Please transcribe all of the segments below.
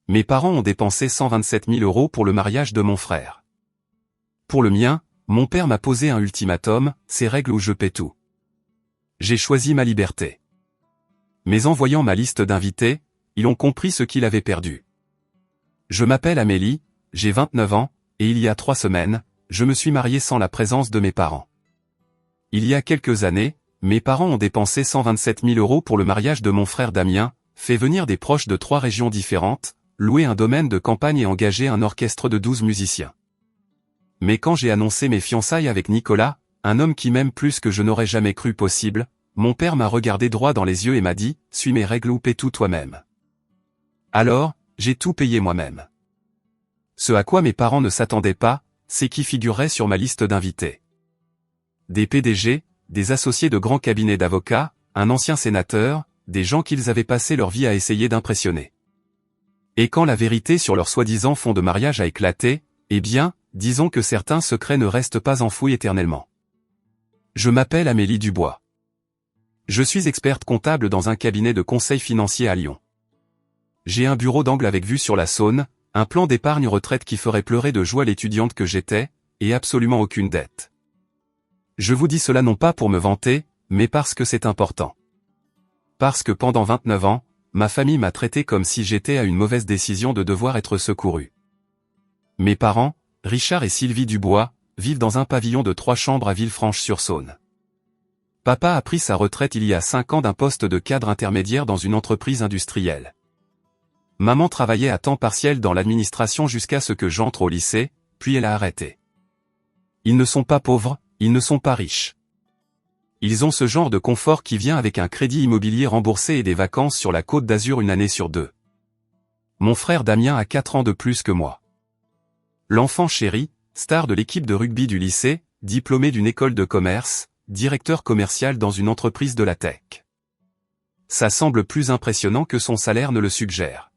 Mes parents ont dépensé 127 000 € pour le mariage de mon frère. Pour le mien, mon père m'a posé un ultimatum, c'est règle ou je paie tout. J'ai choisi ma liberté. Mais en voyant ma liste d'invités, ils ont compris ce qu'il avait perdu. Je m'appelle Amélie, j'ai 29 ans, et il y a 3 semaines, je me suis marié sans la présence de mes parents. Il y a quelques années, mes parents ont dépensé 127 000 € pour le mariage de mon frère Damien, fait venir des proches de 3 régions différentes, loué un domaine de campagne et engagé un orchestre de 12 musiciens. Mais quand j'ai annoncé mes fiançailles avec Nicolas, un homme qui m'aime plus que je n'aurais jamais cru possible, mon père m'a regardé droit dans les yeux et m'a dit « Suis mes règles ou paie tout toi-même ». Alors, j'ai tout payé moi-même. Ce à quoi mes parents ne s'attendaient pas, c'est qui figurerait sur ma liste d'invités. Des PDG, des associés de grands cabinets d'avocats, un ancien sénateur, des gens qu'ils avaient passé leur vie à essayer d'impressionner. Et quand la vérité sur leur soi-disant fond de mariage a éclaté, eh bien, disons que certains secrets ne restent pas enfouis éternellement. Je m'appelle Amélie Dubois. Je suis experte comptable dans un cabinet de conseil financier à Lyon. J'ai un bureau d'angle avec vue sur la Saône, un plan d'épargne retraite qui ferait pleurer de joie l'étudiante que j'étais, et absolument aucune dette. Je vous dis cela non pas pour me vanter, mais parce que c'est important. Parce que pendant 29 ans, ma famille m'a traité comme si j'étais à une mauvaise décision de devoir être secouru. Mes parents, Richard et Sylvie Dubois, vivent dans un pavillon de 3 chambres à Villefranche-sur-Saône. Papa a pris sa retraite il y a 5 ans d'un poste de cadre intermédiaire dans une entreprise industrielle. Maman travaillait à temps partiel dans l'administration jusqu'à ce que j'entre au lycée, puis elle a arrêté. Ils ne sont pas pauvres, ils ne sont pas riches. Ils ont ce genre de confort qui vient avec un crédit immobilier remboursé et des vacances sur la Côte d'Azur une année sur 2. Mon frère Damien a 4 ans de plus que moi. L'enfant chéri, star de l'équipe de rugby du lycée, diplômé d'une école de commerce, directeur commercial dans une entreprise de la tech. Ça semble plus impressionnant que son salaire ne le suggère.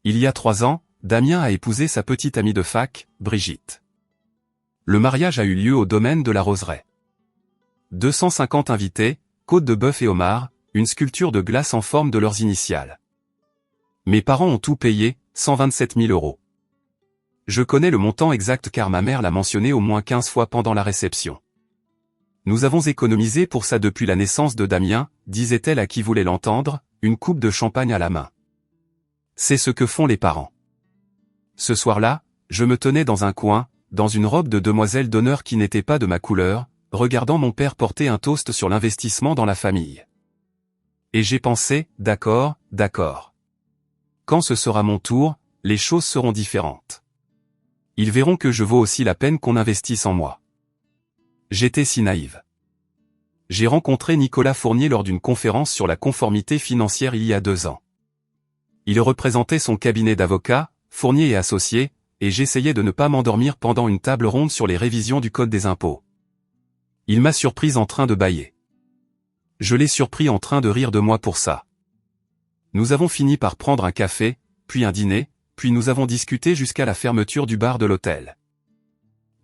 Il y a 3 ans, Damien a épousé sa petite amie de fac, Brigitte. Le mariage a eu lieu au domaine de la Roseraie. 250 invités, côte de bœuf et homard, une sculpture de glace en forme de leurs initiales. Mes parents ont tout payé, 127 000 €. Je connais le montant exact car ma mère l'a mentionné au moins 15 fois pendant la réception. Nous avons économisé pour ça depuis la naissance de Damien, disait-elle à qui voulait l'entendre, une coupe de champagne à la main. C'est ce que font les parents. Ce soir-là, je me tenais dans un coin, dans une robe de demoiselle d'honneur qui n'était pas de ma couleur, regardant mon père porter un toast sur l'investissement dans la famille. Et j'ai pensé, d'accord. Quand ce sera mon tour, les choses seront différentes. Ils verront que je vaux aussi la peine qu'on investisse en moi. J'étais si naïve. J'ai rencontré Nicolas Fournier lors d'une conférence sur la conformité financière il y a 2 ans. Il représentait son cabinet d'avocats, Fournier et Associés, et j'essayais de ne pas m'endormir pendant une table ronde sur les révisions du Code des impôts. Il m'a surprise en train de bâiller. Je l'ai surpris en train de rire de moi pour ça. Nous avons fini par prendre un café, puis un dîner, puis nous avons discuté jusqu'à la fermeture du bar de l'hôtel.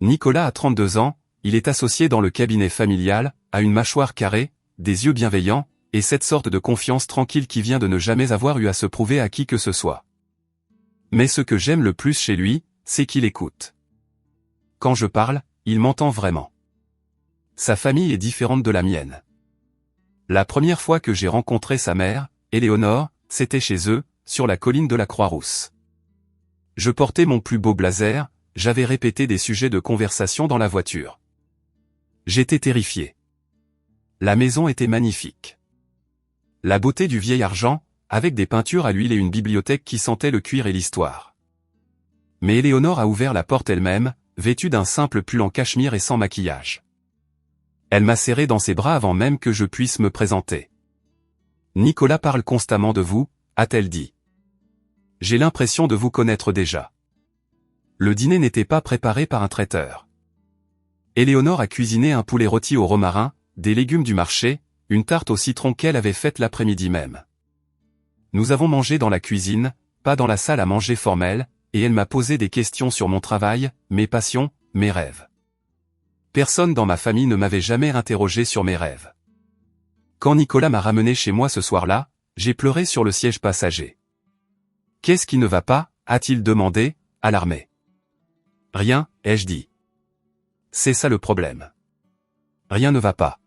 Nicolas a 32 ans, il est associé dans le cabinet familial, a une mâchoire carrée, des yeux bienveillants, et cette sorte de confiance tranquille qui vient de ne jamais avoir eu à se prouver à qui que ce soit. Mais ce que j'aime le plus chez lui, c'est qu'il écoute. Quand je parle, il m'entend vraiment. Sa famille est différente de la mienne. La première fois que j'ai rencontré sa mère, Éléonore, c'était chez eux, sur la colline de la Croix-Rousse. Je portais mon plus beau blazer, j'avais répété des sujets de conversation dans la voiture. J'étais terrifié. La maison était magnifique. La beauté du vieil argent, avec des peintures à l'huile et une bibliothèque qui sentait le cuir et l'histoire. Mais Éléonore a ouvert la porte elle-même, vêtue d'un simple pull en cachemire et sans maquillage. Elle m'a serré dans ses bras avant même que je puisse me présenter. « Nicolas parle constamment de vous », a-t-elle dit. « J'ai l'impression de vous connaître déjà. » Le dîner n'était pas préparé par un traiteur. Éléonore a cuisiné un poulet rôti au romarin, des légumes du marché, une tarte au citron qu'elle avait faite l'après-midi même. Nous avons mangé dans la cuisine, pas dans la salle à manger formelle, et elle m'a posé des questions sur mon travail, mes passions, mes rêves. Personne dans ma famille ne m'avait jamais interrogé sur mes rêves. Quand Nicolas m'a ramené chez moi ce soir-là, j'ai pleuré sur le siège passager. Qu'est-ce qui ne va pas, a-t-il demandé, alarmé. Rien, ai-je dit. C'est ça le problème. Rien ne va pas.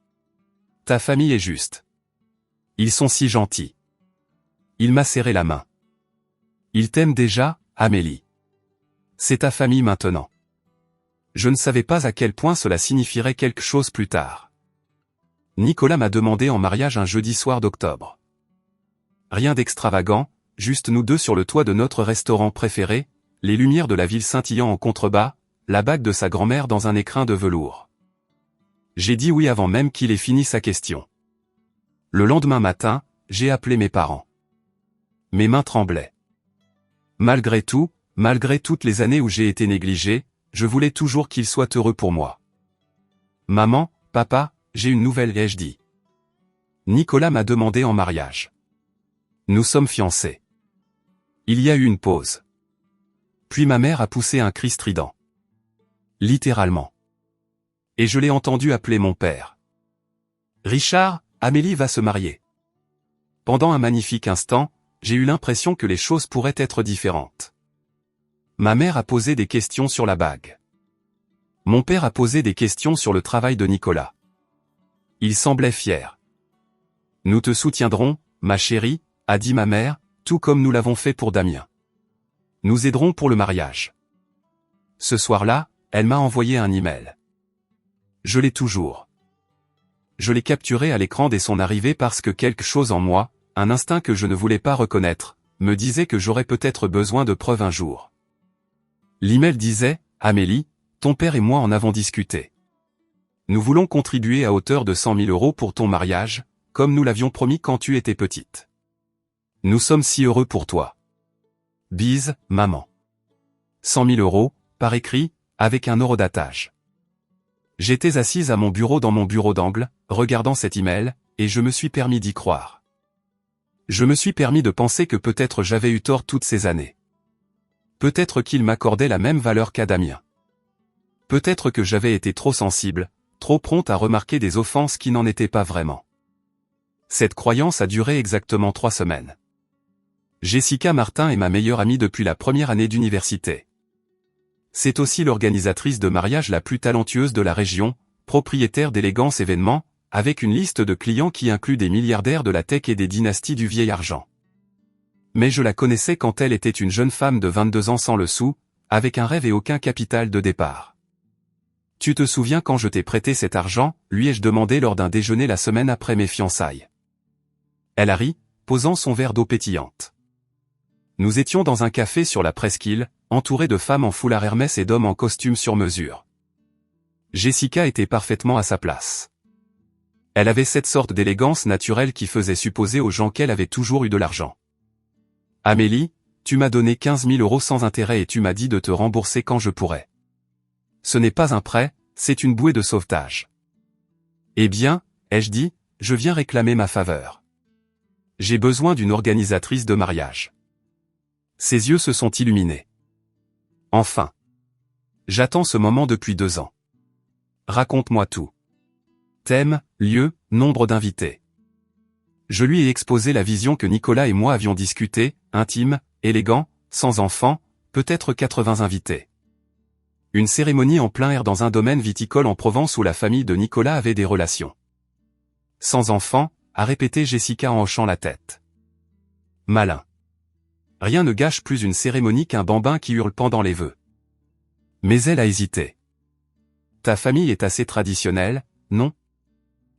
Ta famille est juste. Ils sont si gentils. Il m'a serré la main. Ils t'aiment déjà, Amélie. C'est ta famille maintenant. Je ne savais pas à quel point cela signifierait quelque chose plus tard. Nicolas m'a demandé en mariage un jeudi soir d'octobre. Rien d'extravagant, juste nous deux sur le toit de notre restaurant préféré, les lumières de la ville scintillant en contrebas, la bague de sa grand-mère dans un écrin de velours. J'ai dit oui avant même qu'il ait fini sa question. Le lendemain matin, j'ai appelé mes parents. Mes mains tremblaient. Malgré tout, malgré toutes les années où j'ai été négligé, je voulais toujours qu'ils soient heureux pour moi. Maman, papa, j'ai une nouvelle, ai-je dit. Nicolas m'a demandé en mariage. Nous sommes fiancés. Il y a eu une pause. Puis ma mère a poussé un cri strident. Littéralement. Et je l'ai entendu appeler mon père. Richard, Amélie va se marier. Pendant un magnifique instant, j'ai eu l'impression que les choses pourraient être différentes. Ma mère a posé des questions sur la bague. Mon père a posé des questions sur le travail de Nicolas. Il semblait fier. Nous te soutiendrons, ma chérie, a dit ma mère, tout comme nous l'avons fait pour Damien. Nous aiderons pour le mariage. Ce soir-là, elle m'a envoyé un email. Je l'ai toujours. Je l'ai capturé à l'écran dès son arrivée parce que quelque chose en moi, un instinct que je ne voulais pas reconnaître, me disait que j'aurais peut-être besoin de preuves un jour. L'email disait, Amélie, ton père et moi en avons discuté. Nous voulons contribuer à hauteur de 100 000 € pour ton mariage, comme nous l'avions promis quand tu étais petite. Nous sommes si heureux pour toi. Bise, maman. 100 000 €, par écrit, avec un horodatage. J'étais assise à mon bureau dans mon bureau d'angle, regardant cet email, et je me suis permis d'y croire. Je me suis permis de penser que peut-être j'avais eu tort toutes ces années. Peut-être qu'il m'accordait la même valeur qu'à Damien. Peut-être que j'avais été trop sensible, trop prompte à remarquer des offenses qui n'en étaient pas vraiment. Cette croyance a duré exactement 3 semaines. Jessica Martin est ma meilleure amie depuis la première année d'université. C'est aussi l'organisatrice de mariage la plus talentueuse de la région, propriétaire d'Élégance Événements, avec une liste de clients qui inclut des milliardaires de la tech et des dynasties du vieil argent. Mais je la connaissais quand elle était une jeune femme de 22 ans sans le sou, avec un rêve et aucun capital de départ. Tu te souviens quand je t'ai prêté cet argent, lui ai-je demandé lors d'un déjeuner la semaine après mes fiançailles. Elle a ri, posant son verre d'eau pétillante. Nous étions dans un café sur la presqu'île, entourés de femmes en foulard Hermès et d'hommes en costume sur mesure. Jessica était parfaitement à sa place. Elle avait cette sorte d'élégance naturelle qui faisait supposer aux gens qu'elle avait toujours eu de l'argent. Amélie, tu m'as donné 15 000 € sans intérêt et tu m'as dit de te rembourser quand je pourrais. Ce n'est pas un prêt, c'est une bouée de sauvetage. Eh bien, ai-je dit, je viens réclamer ma faveur. J'ai besoin d'une organisatrice de mariage. Ses yeux se sont illuminés. Enfin. J'attends ce moment depuis 2 ans. Raconte-moi tout. Thème, lieu, nombre d'invités. Je lui ai exposé la vision que Nicolas et moi avions discutée, intime, élégant, sans enfants, peut-être 80 invités. Une cérémonie en plein air dans un domaine viticole en Provence où la famille de Nicolas avait des relations. Sans enfants, a répété Jessica en hochant la tête. Malin. Rien ne gâche plus une cérémonie qu'un bambin qui hurle pendant les vœux. Mais elle a hésité. Ta famille est assez traditionnelle, non?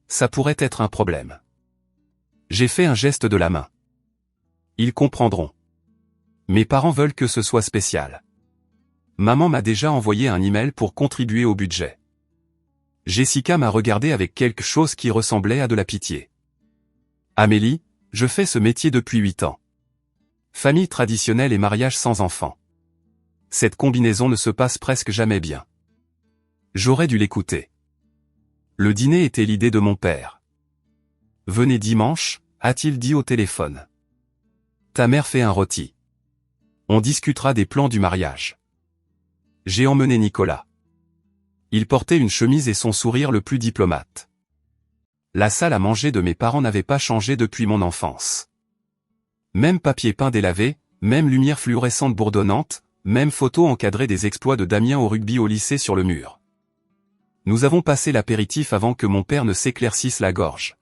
Ça pourrait être un problème. J'ai fait un geste de la main. Ils comprendront. Mes parents veulent que ce soit spécial. Maman m'a déjà envoyé un email pour contribuer au budget. Jessica m'a regardé avec quelque chose qui ressemblait à de la pitié. Amélie, je fais ce métier depuis 8 ans. Famille traditionnelle et mariage sans enfants. Cette combinaison ne se passe presque jamais bien. J'aurais dû l'écouter. Le dîner était l'idée de mon père. Venez dimanche, a-t-il dit au téléphone. Ta mère fait un rôti. On discutera des plans du mariage. J'ai emmené Nicolas. Il portait une chemise et son sourire le plus diplomate. La salle à manger de mes parents n'avait pas changé depuis mon enfance. Même papier peint délavé, même lumière fluorescente bourdonnante, même photo encadrée des exploits de Damien au rugby au lycée sur le mur. Nous avons passé l'apéritif avant que mon père ne s'éclaircisse la gorge.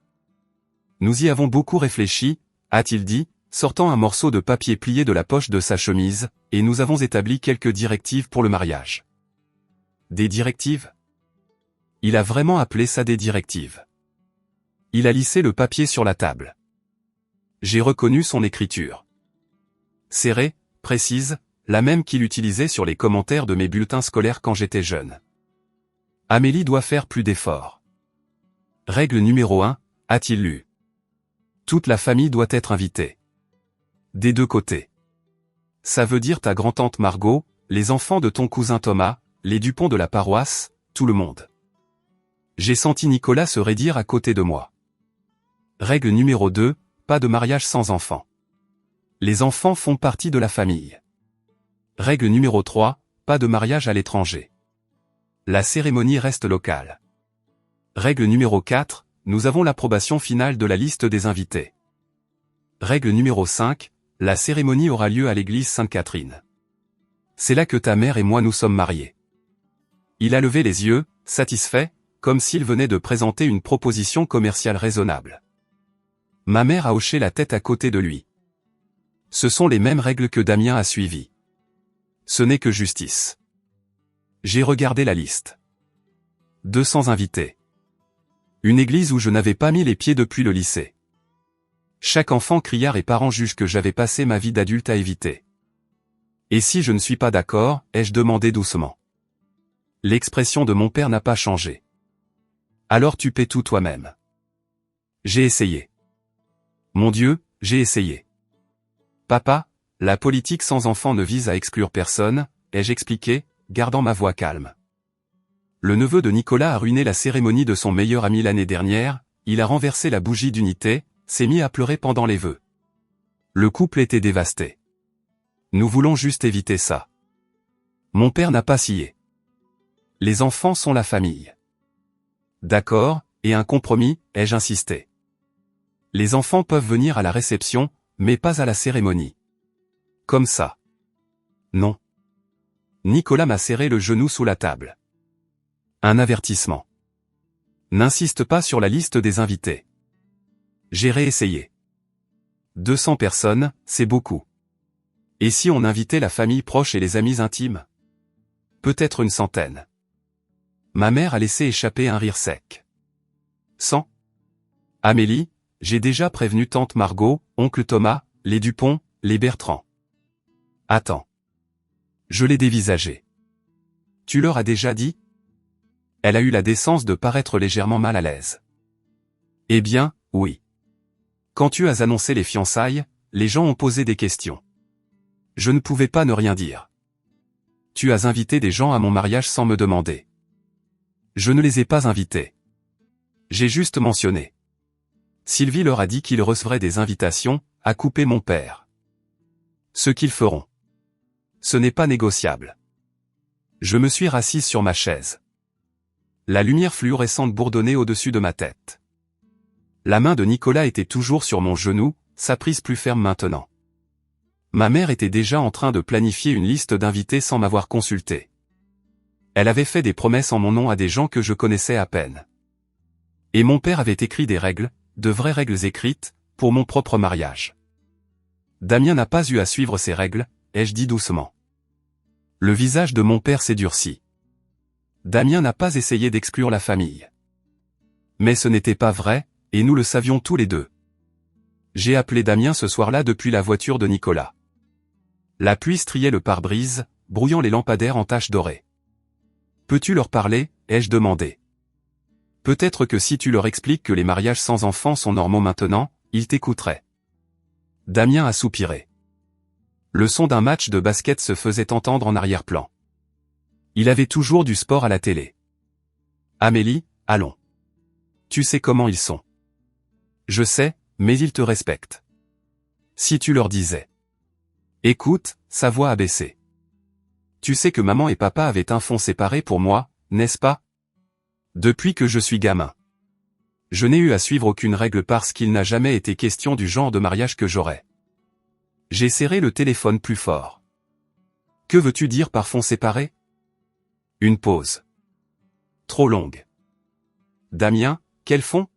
Nous y avons beaucoup réfléchi, a-t-il dit, sortant un morceau de papier plié de la poche de sa chemise, et nous avons établi quelques directives pour le mariage. Des directives? Il a vraiment appelé ça des directives. Il a lissé le papier sur la table. J'ai reconnu son écriture. Serrée, précise, la même qu'il utilisait sur les commentaires de mes bulletins scolaires quand j'étais jeune. Amélie doit faire plus d'efforts. Règle numéro 1, a-t-il lu. Toute la famille doit être invitée. Des deux côtés. Ça veut dire ta grand-tante Margot, les enfants de ton cousin Thomas, les Dupont de la paroisse, tout le monde. J'ai senti Nicolas se raidir à côté de moi. Règle numéro 2, pas de mariage sans enfants. Les enfants font partie de la famille. Règle numéro 3, pas de mariage à l'étranger. La cérémonie reste locale. Règle numéro 4, nous avons l'approbation finale de la liste des invités. Règle numéro 5, la cérémonie aura lieu à l'église Sainte-Catherine. C'est là que ta mère et moi nous sommes mariés. Il a levé les yeux, satisfait, comme s'il venait de présenter une proposition commerciale raisonnable. Ma mère a hoché la tête à côté de lui. Ce sont les mêmes règles que Damien a suivies. Ce n'est que justice. J'ai regardé la liste. 200 invités. Une église où je n'avais pas mis les pieds depuis le lycée. Chaque enfant criard et parent juge que j'avais passé ma vie d'adulte à éviter. Et si je ne suis pas d'accord, ai-je demandé doucement. L'expression de mon père n'a pas changé. Alors tu paies tout toi-même. J'ai essayé. Mon Dieu, j'ai essayé. Papa, la politique sans enfant ne vise à exclure personne, ai-je expliqué, gardant ma voix calme. Le neveu de Nicolas a ruiné la cérémonie de son meilleur ami l'année dernière, il a renversé la bougie d'unité, s'est mis à pleurer pendant les vœux. Le couple était dévasté. Nous voulons juste éviter ça. Mon père n'a pas scié. Les enfants sont la famille. D'accord, et un compromis, ai-je insisté. Les enfants peuvent venir à la réception, mais pas à la cérémonie. Comme ça. Non. Nicolas m'a serré le genou sous la table. Un avertissement. N'insiste pas sur la liste des invités. J'ai réessayé. 200 personnes, c'est beaucoup. Et si on invitait la famille proche et les amis intimes? Peut-être une centaine. Ma mère a laissé échapper un rire sec. 100? Amélie, j'ai déjà prévenu tante Margot, oncle Thomas, les Dupont, les Bertrand. Attends. Je l'ai dévisagé. Tu leur as déjà dit? Elle a eu la décence de paraître légèrement mal à l'aise. Eh bien, oui. Quand tu as annoncé les fiançailles, les gens ont posé des questions. Je ne pouvais pas ne rien dire. Tu as invité des gens à mon mariage sans me demander. Je ne les ai pas invités. J'ai juste mentionné. Sylvie leur a dit qu'ils recevraient des invitations, a coupé mon père. Ce qu'ils feront. Ce n'est pas négociable. Je me suis rassise sur ma chaise. La lumière fluorescente bourdonnait au-dessus de ma tête. La main de Nicolas était toujours sur mon genou, sa prise plus ferme maintenant. Ma mère était déjà en train de planifier une liste d'invités sans m'avoir consulté. Elle avait fait des promesses en mon nom à des gens que je connaissais à peine. Et mon père avait écrit des règles, de vraies règles écrites, pour mon propre mariage. Damien n'a pas eu à suivre ces règles, ai-je dit doucement. Le visage de mon père s'est durci. Damien n'a pas essayé d'exclure la famille. Mais ce n'était pas vrai, et nous le savions tous les deux. J'ai appelé Damien ce soir-là depuis la voiture de Nicolas. La pluie striait le pare-brise, brouillant les lampadaires en taches dorées. Peux-tu leur parler, ai-je demandé. Peut-être que si tu leur expliques que les mariages sans enfants sont normaux maintenant, ils t'écouteraient. Damien a soupiré. Le son d'un match de basket se faisait entendre en arrière-plan. Il avait toujours du sport à la télé. Amélie, allons. Tu sais comment ils sont. Je sais, mais ils te respectent. Si tu leur disais. Écoute, sa voix a baissé. Tu sais que maman et papa avaient un fonds séparé pour moi, n'est-ce pas? Depuis que je suis gamin. Je n'ai eu à suivre aucune règle parce qu'il n'a jamais été question du genre de mariage que j'aurais. J'ai serré le téléphone plus fort. Que veux-tu dire par fonds séparés? Une pause. Trop longue. Damien, quel fond?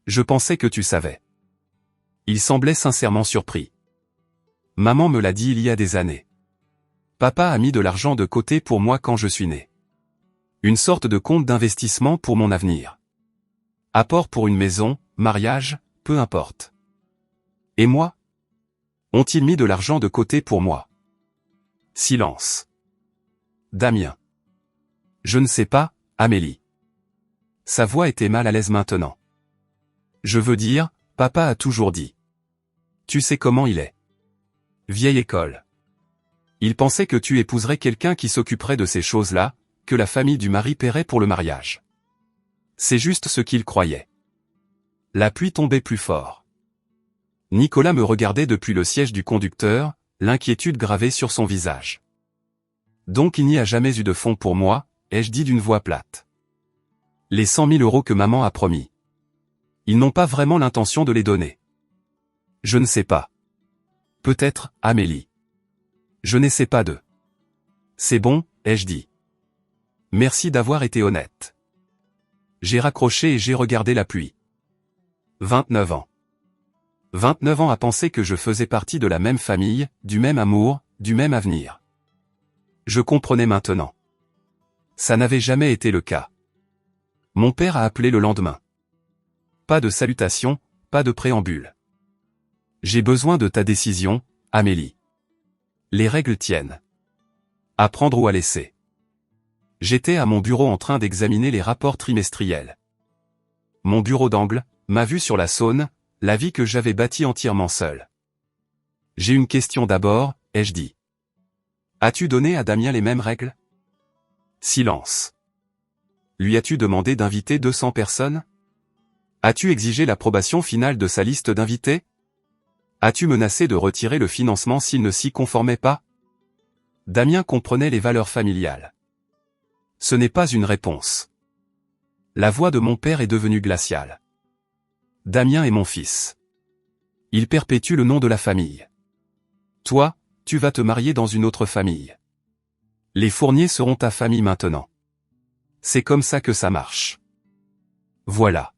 Je pensais que tu savais. Il semblait sincèrement surpris. Maman me l'a dit il y a des années. Papa a mis de l'argent de côté pour moi quand je suis né. Une sorte de compte d'investissement pour mon avenir. Apport pour une maison, mariage, peu importe. Et moi? Ont-ils mis de l'argent de côté pour moi? Silence. Damien. Je ne sais pas, Amélie. Sa voix était mal à l'aise maintenant. Je veux dire, papa a toujours dit. Tu sais comment il est. Vieille école. Il pensait que tu épouserais quelqu'un qui s'occuperait de ces choses-là, que la famille du mari paierait pour le mariage. C'est juste ce qu'il croyait. La pluie tombait plus fort. Nicolas me regardait depuis le siège du conducteur, l'inquiétude gravée sur son visage. Donc il n'y a jamais eu de fonds pour moi, ai-je dit d'une voix plate. Les 100 000 € que maman a promis. Ils n'ont pas vraiment l'intention de les donner. Je ne sais pas. Peut-être, Amélie. Je n'essaie pas de. C'est bon, ai-je dit. Merci d'avoir été honnête. J'ai raccroché et j'ai regardé la pluie. 29 ans. 29 ans à penser que je faisais partie de la même famille, du même amour, du même avenir. Je comprenais maintenant. Ça n'avait jamais été le cas. Mon père a appelé le lendemain. Pas de salutation, pas de préambule. J'ai besoin de ta décision, Amélie. Les règles tiennent. À prendre ou à laisser. J'étais à mon bureau en train d'examiner les rapports trimestriels. Mon bureau d'angle, ma vue sur la Saône, la vie que j'avais bâtie entièrement seul. J'ai une question d'abord, ai-je dit. As-tu donné à Damien les mêmes règles? Silence. Lui as-tu demandé d'inviter 200 personnes? As-tu exigé l'approbation finale de sa liste d'invités? As-tu menacé de retirer le financement s'il ne s'y conformait pas? Damien comprenait les valeurs familiales. Ce n'est pas une réponse. La voix de mon père est devenue glaciale. Damien est mon fils. Il perpétue le nom de la famille. Toi, tu vas te marier dans une autre famille. Les Fournier seront ta famille maintenant. C'est comme ça que ça marche. Voilà.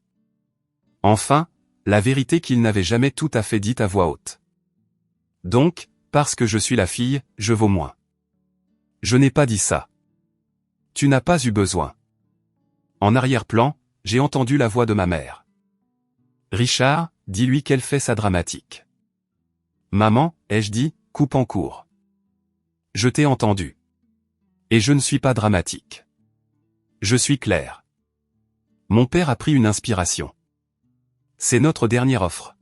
Enfin, la vérité qu'il n'avait jamais tout à fait dite à voix haute. Donc, parce que je suis la fille, je vaux moins. Je n'ai pas dit ça. Tu n'as pas eu besoin. En arrière-plan, j'ai entendu la voix de ma mère. Richard, dis-lui qu'elle fait sa dramatique. Maman, ai-je dit, coupe en court. Je t'ai entendu. Et je ne suis pas dramatique. Je suis clair. Mon père a pris une inspiration. C'est notre dernière offre.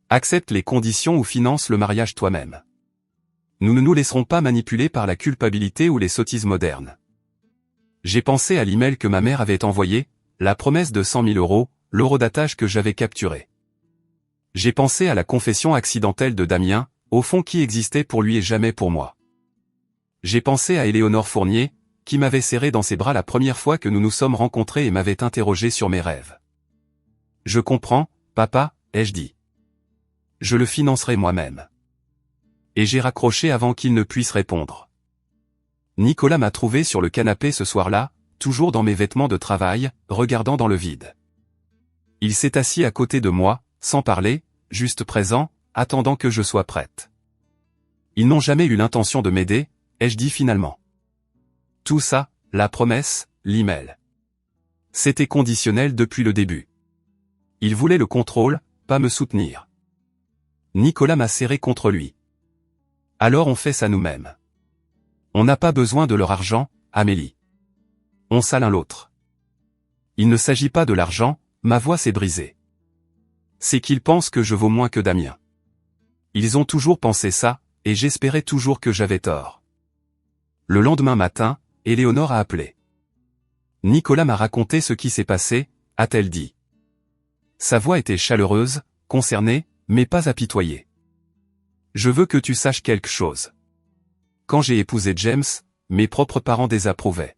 Accepte les conditions ou finance le mariage toi-même. Nous ne nous laisserons pas manipuler par la culpabilité ou les sottises modernes. J'ai pensé à l'email que ma mère avait envoyé, la promesse de 100 000 €, l'eurodatage que j'avais capturé. J'ai pensé à la confession accidentelle de Damien, au fond qui existait pour lui et jamais pour moi. J'ai pensé à Éléonore Fournier, qui m'avait serré dans ses bras la première fois que nous nous sommes rencontrés et m'avait interrogé sur mes rêves. Je comprends, papa, ai-je dit. Je le financerai moi-même. Et j'ai raccroché avant qu'il ne puisse répondre. Nicolas m'a trouvé sur le canapé ce soir-là, toujours dans mes vêtements de travail, regardant dans le vide. Il s'est assis à côté de moi, sans parler, juste présent, attendant que je sois prête. Ils n'ont jamais eu l'intention de m'aider, ai-je dit finalement. Tout ça, la promesse, l'email. C'était conditionnel depuis le début. Ils voulaient le contrôle, pas me soutenir. Nicolas m'a serré contre lui. Alors on fait ça nous-mêmes. On n'a pas besoin de leur argent, Amélie. On s'a l'un l'autre. Il ne s'agit pas de l'argent, ma voix s'est brisée. C'est qu'ils pensent que je vaux moins que Damien. Ils ont toujours pensé ça, et j'espérais toujours que j'avais tort. Le lendemain matin, Éléonore a appelé. Nicolas m'a raconté ce qui s'est passé, a-t-elle dit. Sa voix était chaleureuse, concernée, mais pas apitoyée. Je veux que tu saches quelque chose. Quand j'ai épousé James, mes propres parents désapprouvaient.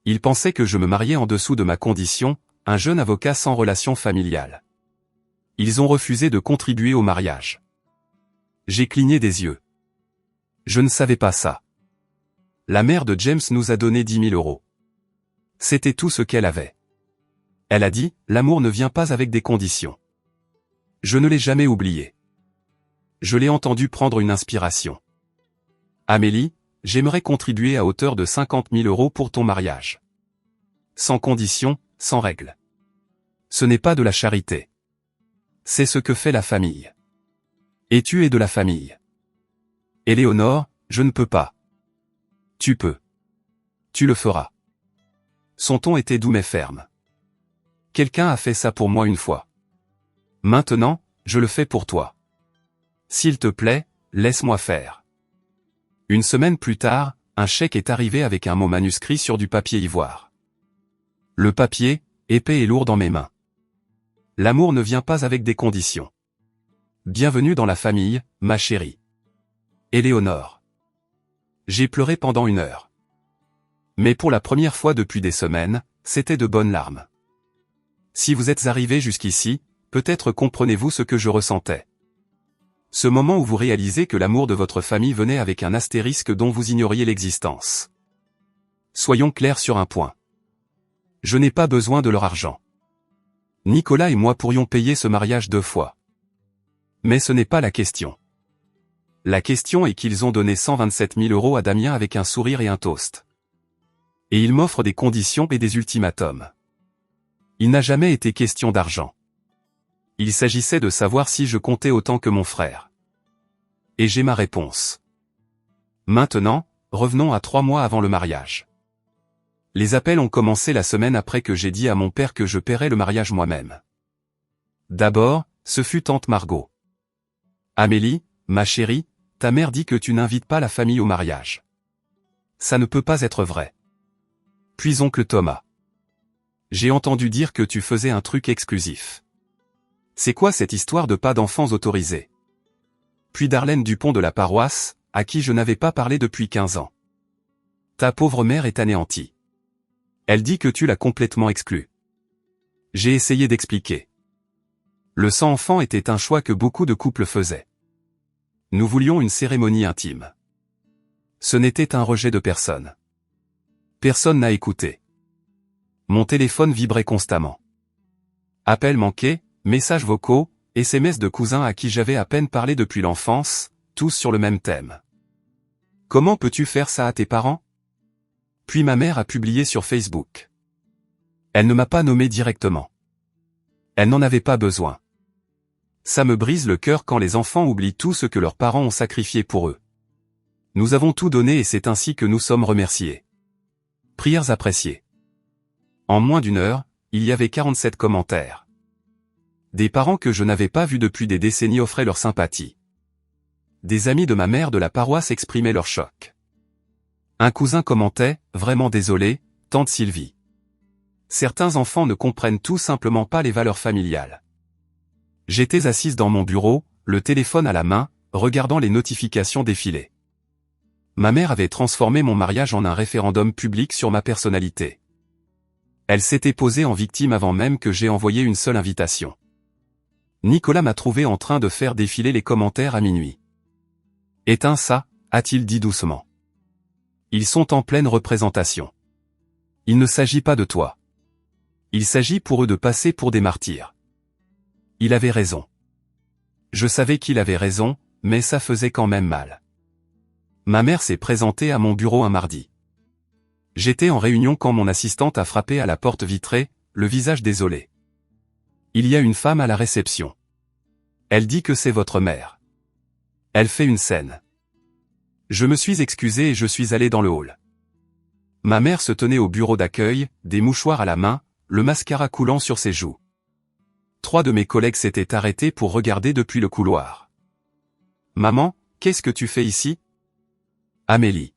Ils pensaient que je me mariais en dessous de ma condition, un jeune avocat sans relation familiale. Ils ont refusé de contribuer au mariage. J'ai cligné des yeux. Je ne savais pas ça. La mère de James nous a donné 10 000 euros. C'était tout ce qu'elle avait. Elle a dit, l'amour ne vient pas avec des conditions. Je ne l'ai jamais oublié. Je l'ai entendu prendre une inspiration. Amélie, j'aimerais contribuer à hauteur de 50 000 euros pour ton mariage. Sans condition, sans règle. Ce n'est pas de la charité. C'est ce que fait la famille. Et tu es de la famille. Éléonore, je ne peux pas. Tu peux. Tu le feras. Son ton était doux mais ferme. Quelqu'un a fait ça pour moi une fois. Maintenant, je le fais pour toi. S'il te plaît, laisse-moi faire. Une semaine plus tard, un chèque est arrivé avec un mot manuscrit sur du papier ivoire. Le papier, épais et lourd dans mes mains. L'amour ne vient pas avec des conditions. Bienvenue dans la famille, ma chérie. Éléonore. J'ai pleuré pendant 1 heure. Mais pour la première fois depuis des semaines, c'était de bonnes larmes. Si vous êtes arrivé jusqu'ici, peut-être comprenez-vous ce que je ressentais. Ce moment où vous réalisez que l'amour de votre famille venait avec un astérisque dont vous ignoriez l'existence. Soyons clairs sur un point. Je n'ai pas besoin de leur argent. Nicolas et moi pourrions payer ce mariage 2 fois. Mais ce n'est pas la question. La question est qu'ils ont donné 127 000 euros à Damien avec un sourire et un toast. Et ils m'offrent des conditions et des ultimatums. Il n'a jamais été question d'argent. Il s'agissait de savoir si je comptais autant que mon frère. Et j'ai ma réponse. Maintenant, revenons à 3 mois avant le mariage. Les appels ont commencé la semaine après que j'ai dit à mon père que je paierais le mariage moi-même. D'abord, ce fut tante Margot. Amélie, ma chérie, ta mère dit que tu n'invites pas la famille au mariage. Ça ne peut pas être vrai. Puis oncle Thomas. J'ai entendu dire que tu faisais un truc exclusif. C'est quoi cette histoire de pas d'enfants autorisés? Puis Darlène Dupont de la paroisse, à qui je n'avais pas parlé depuis 15 ans. Ta pauvre mère est anéantie. Elle dit que tu l'as complètement exclue. J'ai essayé d'expliquer. Le sans enfant était un choix que beaucoup de couples faisaient. Nous voulions une cérémonie intime. Ce n'était un rejet de personne. Personne n'a écouté. Mon téléphone vibrait constamment. Appels manqués, messages vocaux, SMS de cousins à qui j'avais à peine parlé depuis l'enfance, tous sur le même thème. Comment peux-tu faire ça à tes parents? Puis ma mère a publié sur Facebook. Elle ne m'a pas nommé directement. Elle n'en avait pas besoin. Ça me brise le cœur quand les enfants oublient tout ce que leurs parents ont sacrifié pour eux. Nous avons tout donné et c'est ainsi que nous sommes remerciés. Prières appréciées. En moins d'1 heure, il y avait 47 commentaires. Des parents que je n'avais pas vus depuis des décennies offraient leur sympathie. Des amis de ma mère de la paroisse exprimaient leur choc. Un cousin commentait, vraiment désolé, tante Sylvie. Certains enfants ne comprennent tout simplement pas les valeurs familiales. J'étais assise dans mon bureau, le téléphone à la main, regardant les notifications défiler. Ma mère avait transformé mon mariage en un référendum public sur ma personnalité. Elle s'était posée en victime avant même que j'aie envoyé une seule invitation. Nicolas m'a trouvé en train de faire défiler les commentaires à minuit. « Éteins ça », a-t-il dit doucement. Ils sont en pleine représentation. Il ne s'agit pas de toi. Il s'agit pour eux de passer pour des martyrs. Il avait raison. Je savais qu'il avait raison, mais ça faisait quand même mal. Ma mère s'est présentée à mon bureau un mardi. J'étais en réunion quand mon assistante a frappé à la porte vitrée, le visage désolé. Il y a une femme à la réception. Elle dit que c'est votre mère. Elle fait une scène. Je me suis excusé et je suis allé dans le hall. Ma mère se tenait au bureau d'accueil, des mouchoirs à la main, le mascara coulant sur ses joues. 3 de mes collègues s'étaient arrêtés pour regarder depuis le couloir. « Maman, qu'est-ce que tu fais ici ?» Amélie.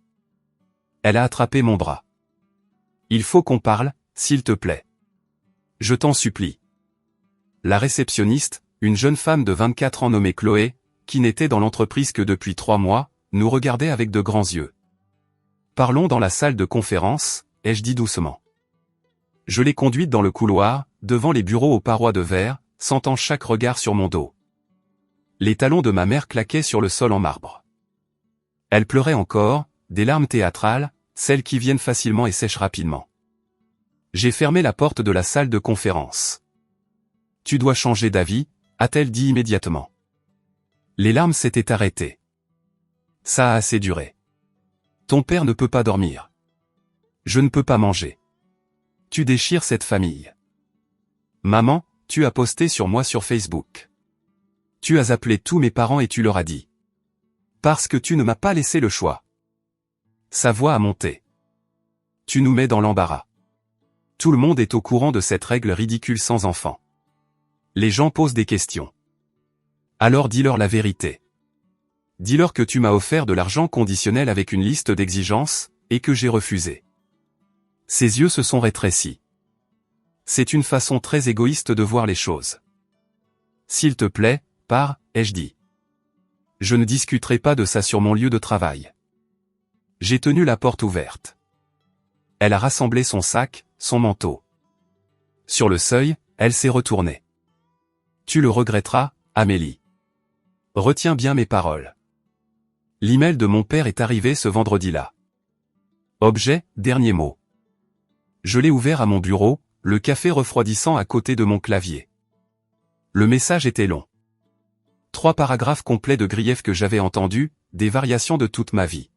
Elle a attrapé mon bras. « Il faut qu'on parle, s'il te plaît. Je t'en supplie. » La réceptionniste, une jeune femme de 24 ans nommée Chloé, qui n'était dans l'entreprise que depuis 3 mois, nous regardait avec de grands yeux. « Parlons dans la salle de conférence », ai-je dit doucement. Je l'ai conduite dans le couloir, devant les bureaux aux parois de verre, sentant chaque regard sur mon dos. Les talons de ma mère claquaient sur le sol en marbre. Elle pleurait encore, des larmes théâtrales, celles qui viennent facilement et sèchent rapidement. J'ai fermé la porte de la salle de conférence. « Tu dois changer d'avis », a-t-elle dit immédiatement. Les larmes s'étaient arrêtées. Ça a assez duré. Ton père ne peut pas dormir. Je ne peux pas manger. Tu déchires cette famille. Maman, tu as posté sur moi sur Facebook. Tu as appelé tous mes parents et tu leur as dit. Parce que tu ne m'as pas laissé le choix. Sa voix a monté. Tu nous mets dans l'embarras. Tout le monde est au courant de cette règle ridicule sans enfant. Les gens posent des questions. Alors dis-leur la vérité. Dis-leur que tu m'as offert de l'argent conditionnel avec une liste d'exigences, et que j'ai refusé. Ses yeux se sont rétrécis. C'est une façon très égoïste de voir les choses. S'il te plaît, pars, ai-je dit. Je ne discuterai pas de ça sur mon lieu de travail. J'ai tenu la porte ouverte. Elle a rassemblé son sac, son manteau. Sur le seuil, elle s'est retournée. Tu le regretteras, Amélie. Retiens bien mes paroles. L'email de mon père est arrivé ce vendredi-là. Objet, dernier mot. Je l'ai ouvert à mon bureau, le café refroidissant à côté de mon clavier. Le message était long. 3 paragraphes complets de griefs que j'avais entendus, des variations de toute ma vie.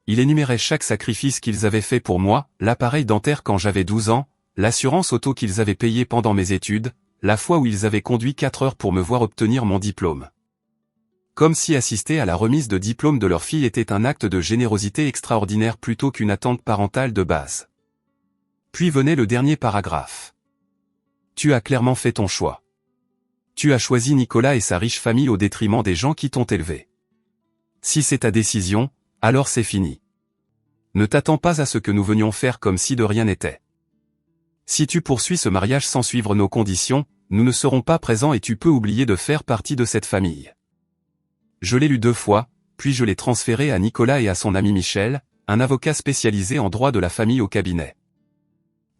Il énumérait chaque sacrifice qu'ils avaient fait pour moi, l'appareil dentaire quand j'avais 12 ans, l'assurance auto qu'ils avaient payée pendant mes études, la fois où ils avaient conduit 4 heures pour me voir obtenir mon diplôme. Comme si assister à la remise de diplôme de leur fille était un acte de générosité extraordinaire plutôt qu'une attente parentale de base. Puis venait le dernier paragraphe. Tu as clairement fait ton choix. Tu as choisi Nicolas et sa riche famille au détriment des gens qui t'ont élevé. Si c'est ta décision, alors c'est fini. Ne t'attends pas à ce que nous venions faire comme si de rien n'était. Si tu poursuis ce mariage sans suivre nos conditions, nous ne serons pas présents et tu peux oublier de faire partie de cette famille. Je l'ai lu 2 fois, puis je l'ai transféré à Nicolas et à son ami Michel, un avocat spécialisé en droit de la famille au cabinet.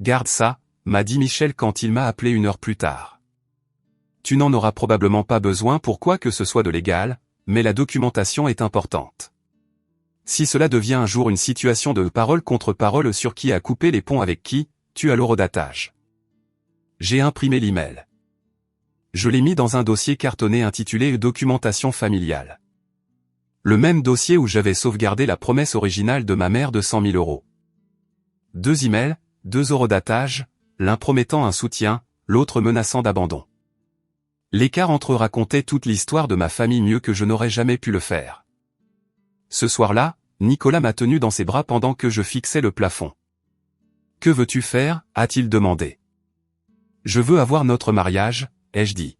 Garde ça, m'a dit Michel quand il m'a appelé 1 heure plus tard. Tu n'en auras probablement pas besoin pour quoi que ce soit de légal, mais la documentation est importante. Si cela devient un jour une situation de parole contre parole sur qui a coupé les ponts avec qui, tu as l'horodatage. J'ai imprimé l'email. Je l'ai mis dans un dossier cartonné intitulé « Documentation familiale ». Le même dossier où j'avais sauvegardé la promesse originale de ma mère de 100 000 €. 2 emails, 2 horodatage, l'un promettant un soutien, l'autre menaçant d'abandon. L'écart entre eux racontait toute l'histoire de ma famille mieux que je n'aurais jamais pu le faire. Ce soir-là, Nicolas m'a tenu dans ses bras pendant que je fixais le plafond. « Que veux-tu faire » a-t-il demandé. « Je veux avoir notre mariage » ai-je dit.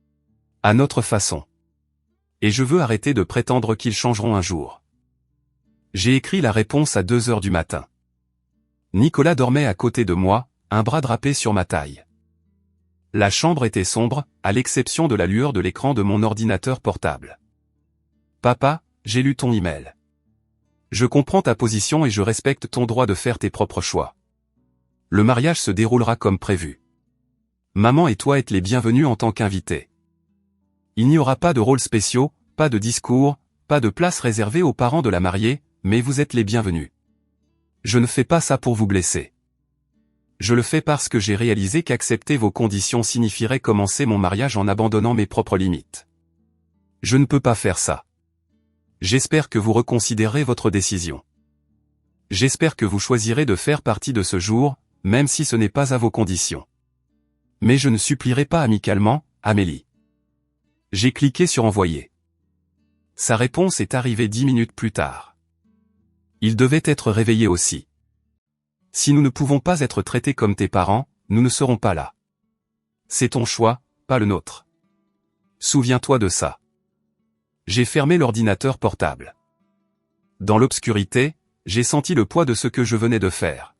« À notre façon. Et je veux arrêter de prétendre qu'ils changeront un jour. » J'ai écrit la réponse à 2 heures du matin. Nicolas dormait à côté de moi, un bras drapé sur ma taille. La chambre était sombre, à l'exception de la lueur de l'écran de mon ordinateur portable. « Papa, j'ai lu ton email. Je comprends ta position et je respecte ton droit de faire tes propres choix. Le mariage se déroulera comme prévu. Maman et toi êtes les bienvenus en tant qu'invités. Il n'y aura pas de rôles spéciaux, pas de discours, pas de place réservée aux parents de la mariée, mais vous êtes les bienvenus. Je ne fais pas ça pour vous blesser. Je le fais parce que j'ai réalisé qu'accepter vos conditions signifierait commencer mon mariage en abandonnant mes propres limites. Je ne peux pas faire ça. J'espère que vous reconsidérerez votre décision. J'espère que vous choisirez de faire partie de ce jour, même si ce n'est pas à vos conditions. Mais je ne supplierai pas amicalement, Amélie. » J'ai cliqué sur envoyer. Sa réponse est arrivée 10 minutes plus tard. Il devait être réveillé aussi. Si nous ne pouvons pas être traités comme tes parents, nous ne serons pas là. C'est ton choix, pas le nôtre. Souviens-toi de ça. J'ai fermé l'ordinateur portable. Dans l'obscurité, j'ai senti le poids de ce que je venais de faire.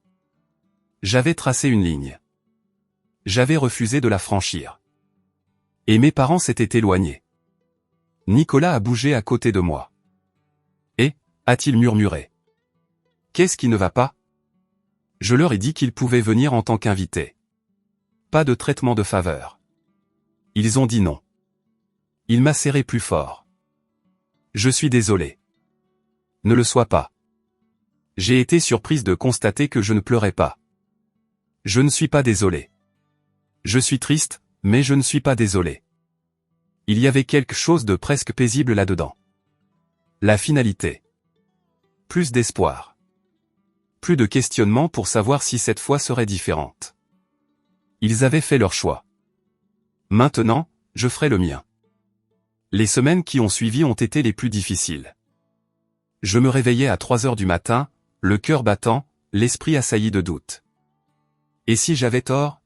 J'avais tracé une ligne. J'avais refusé de la franchir. Et mes parents s'étaient éloignés. Nicolas a bougé à côté de moi. Et, a-t-il murmuré. Qu'est-ce qui ne va pas ? Je leur ai dit qu'ils pouvaient venir en tant qu'invités. Pas de traitement de faveur. Ils ont dit non. Il m'a serré plus fort. Je suis désolé. Ne le sois pas. J'ai été surprise de constater que je ne pleurais pas. Je ne suis pas désolé. Je suis triste, mais je ne suis pas désolé. Il y avait quelque chose de presque paisible là-dedans. La finalité. Plus d'espoir. Plus de questionnement pour savoir si cette fois serait différente. Ils avaient fait leur choix. Maintenant, je ferai le mien. Les semaines qui ont suivi ont été les plus difficiles. Je me réveillais à 3 heures du matin, le cœur battant, l'esprit assailli de doutes. Et si j'avais tort?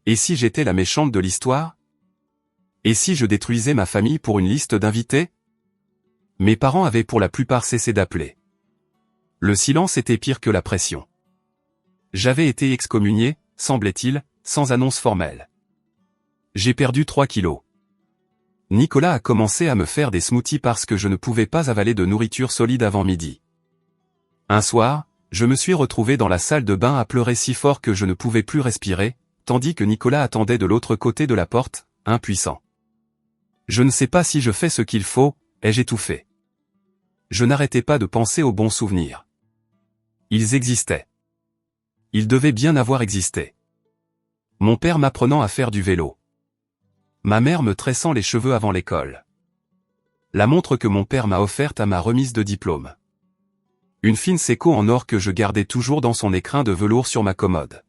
Et si j'étais la méchante de l'histoire? Et si je détruisais ma famille pour une liste d'invités? Mes parents avaient pour la plupart cessé d'appeler. Le silence était pire que la pression. J'avais été excommunié, semblait-il, sans annonce formelle. J'ai perdu 3 kilos. Nicolas a commencé à me faire des smoothies parce que je ne pouvais pas avaler de nourriture solide avant midi. Un soir, je me suis retrouvé dans la salle de bain à pleurer si fort que je ne pouvais plus respirer, tandis que Nicolas attendait de l'autre côté de la porte, impuissant. Je ne sais pas si je fais ce qu'il faut, ai-je étouffé. Je n'arrêtais pas de penser aux bons souvenirs. Ils existaient. Ils devaient bien avoir existé. Mon père m'apprenant à faire du vélo. Ma mère me tressant les cheveux avant l'école. La montre que mon père m'a offerte à ma remise de diplôme. Une fine Seiko en or que je gardais toujours dans son écrin de velours sur ma commode.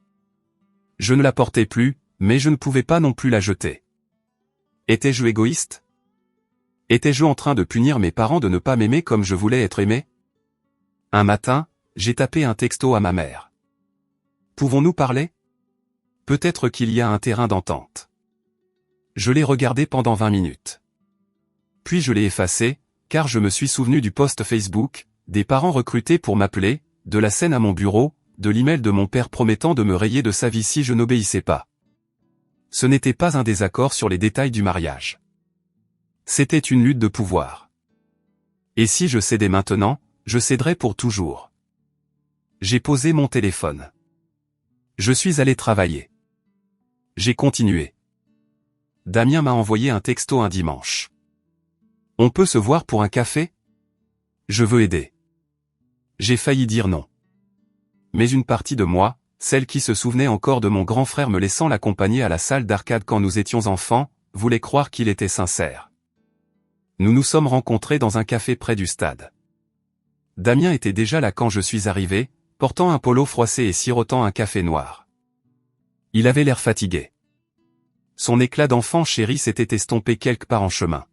Je ne la portais plus, mais je ne pouvais pas non plus la jeter. Étais-je égoïste? Étais-je en train de punir mes parents de ne pas m'aimer comme je voulais être aimé? Un matin, j'ai tapé un texto à ma mère. Pouvons-nous parler? Peut-être qu'il y a un terrain d'entente. Je l'ai regardé pendant 20 minutes. Puis je l'ai effacé, car je me suis souvenu du post Facebook, des parents recrutés pour m'appeler, de la scène à mon bureau, de l'email de mon père promettant de me rayer de sa vie si je n'obéissais pas. Ce n'était pas un désaccord sur les détails du mariage. C'était une lutte de pouvoir. Et si je cédais maintenant, je céderais pour toujours. J'ai posé mon téléphone. Je suis allé travailler. J'ai continué. Damien m'a envoyé un texto un dimanche. On peut se voir pour un café? Je veux aider. J'ai failli dire non. Mais une partie de moi, celle qui se souvenait encore de mon grand frère me laissant l'accompagner à la salle d'arcade quand nous étions enfants, voulait croire qu'il était sincère. Nous nous sommes rencontrés dans un café près du stade. Damien était déjà là quand je suis arrivé, portant un polo froissé et sirotant un café noir. Il avait l'air fatigué. Son éclat d'enfant chéri s'était estompé quelque part en chemin.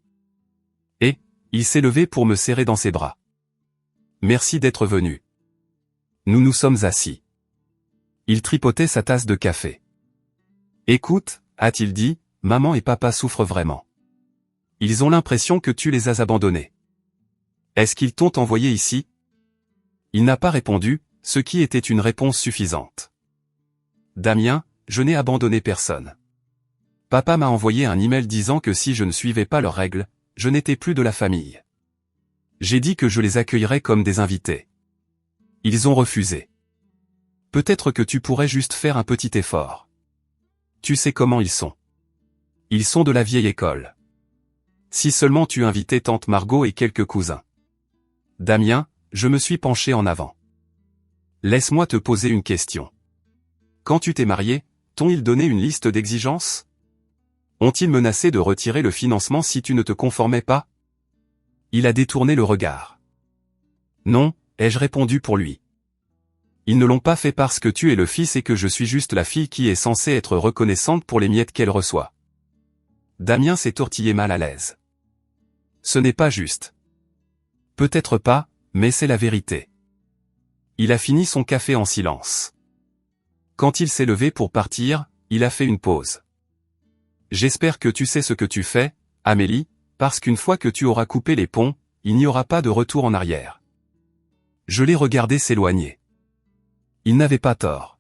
Et, il s'est levé pour me serrer dans ses bras. Merci d'être venu. Nous nous sommes assis. Il tripotait sa tasse de café. Écoute, a-t-il dit, maman et papa souffrent vraiment. Ils ont l'impression que tu les as abandonnés. Est-ce qu'ils t'ont envoyé ici? Il n'a pas répondu, ce qui était une réponse suffisante. Damien, je n'ai abandonné personne. Papa m'a envoyé un email disant que si je ne suivais pas leurs règles, je n'étais plus de la famille. J'ai dit que je les accueillerais comme des invités. Ils ont refusé. Peut-être que tu pourrais juste faire un petit effort. Tu sais comment ils sont. Ils sont de la vieille école. Si seulement tu invitais tante Margot et quelques cousins. Damien, je me suis penché en avant. Laisse-moi te poser une question. Quand tu t'es marié, t'ont-ils donné une liste d'exigences? Ont-ils menacé de retirer le financement si tu ne te conformais pas? Il a détourné le regard. Non, ai-je répondu pour lui. Ils ne l'ont pas fait parce que tu es le fils et que je suis juste la fille qui est censée être reconnaissante pour les miettes qu'elle reçoit. Damien s'est tortillé mal à l'aise. Ce n'est pas juste. Peut-être pas, mais c'est la vérité. Il a fini son café en silence. Quand il s'est levé pour partir, il a fait une pause. J'espère que tu sais ce que tu fais, Amélie, parce qu'une fois que tu auras coupé les ponts, il n'y aura pas de retour en arrière. Je l'ai regardé s'éloigner. Il n'avait pas tort.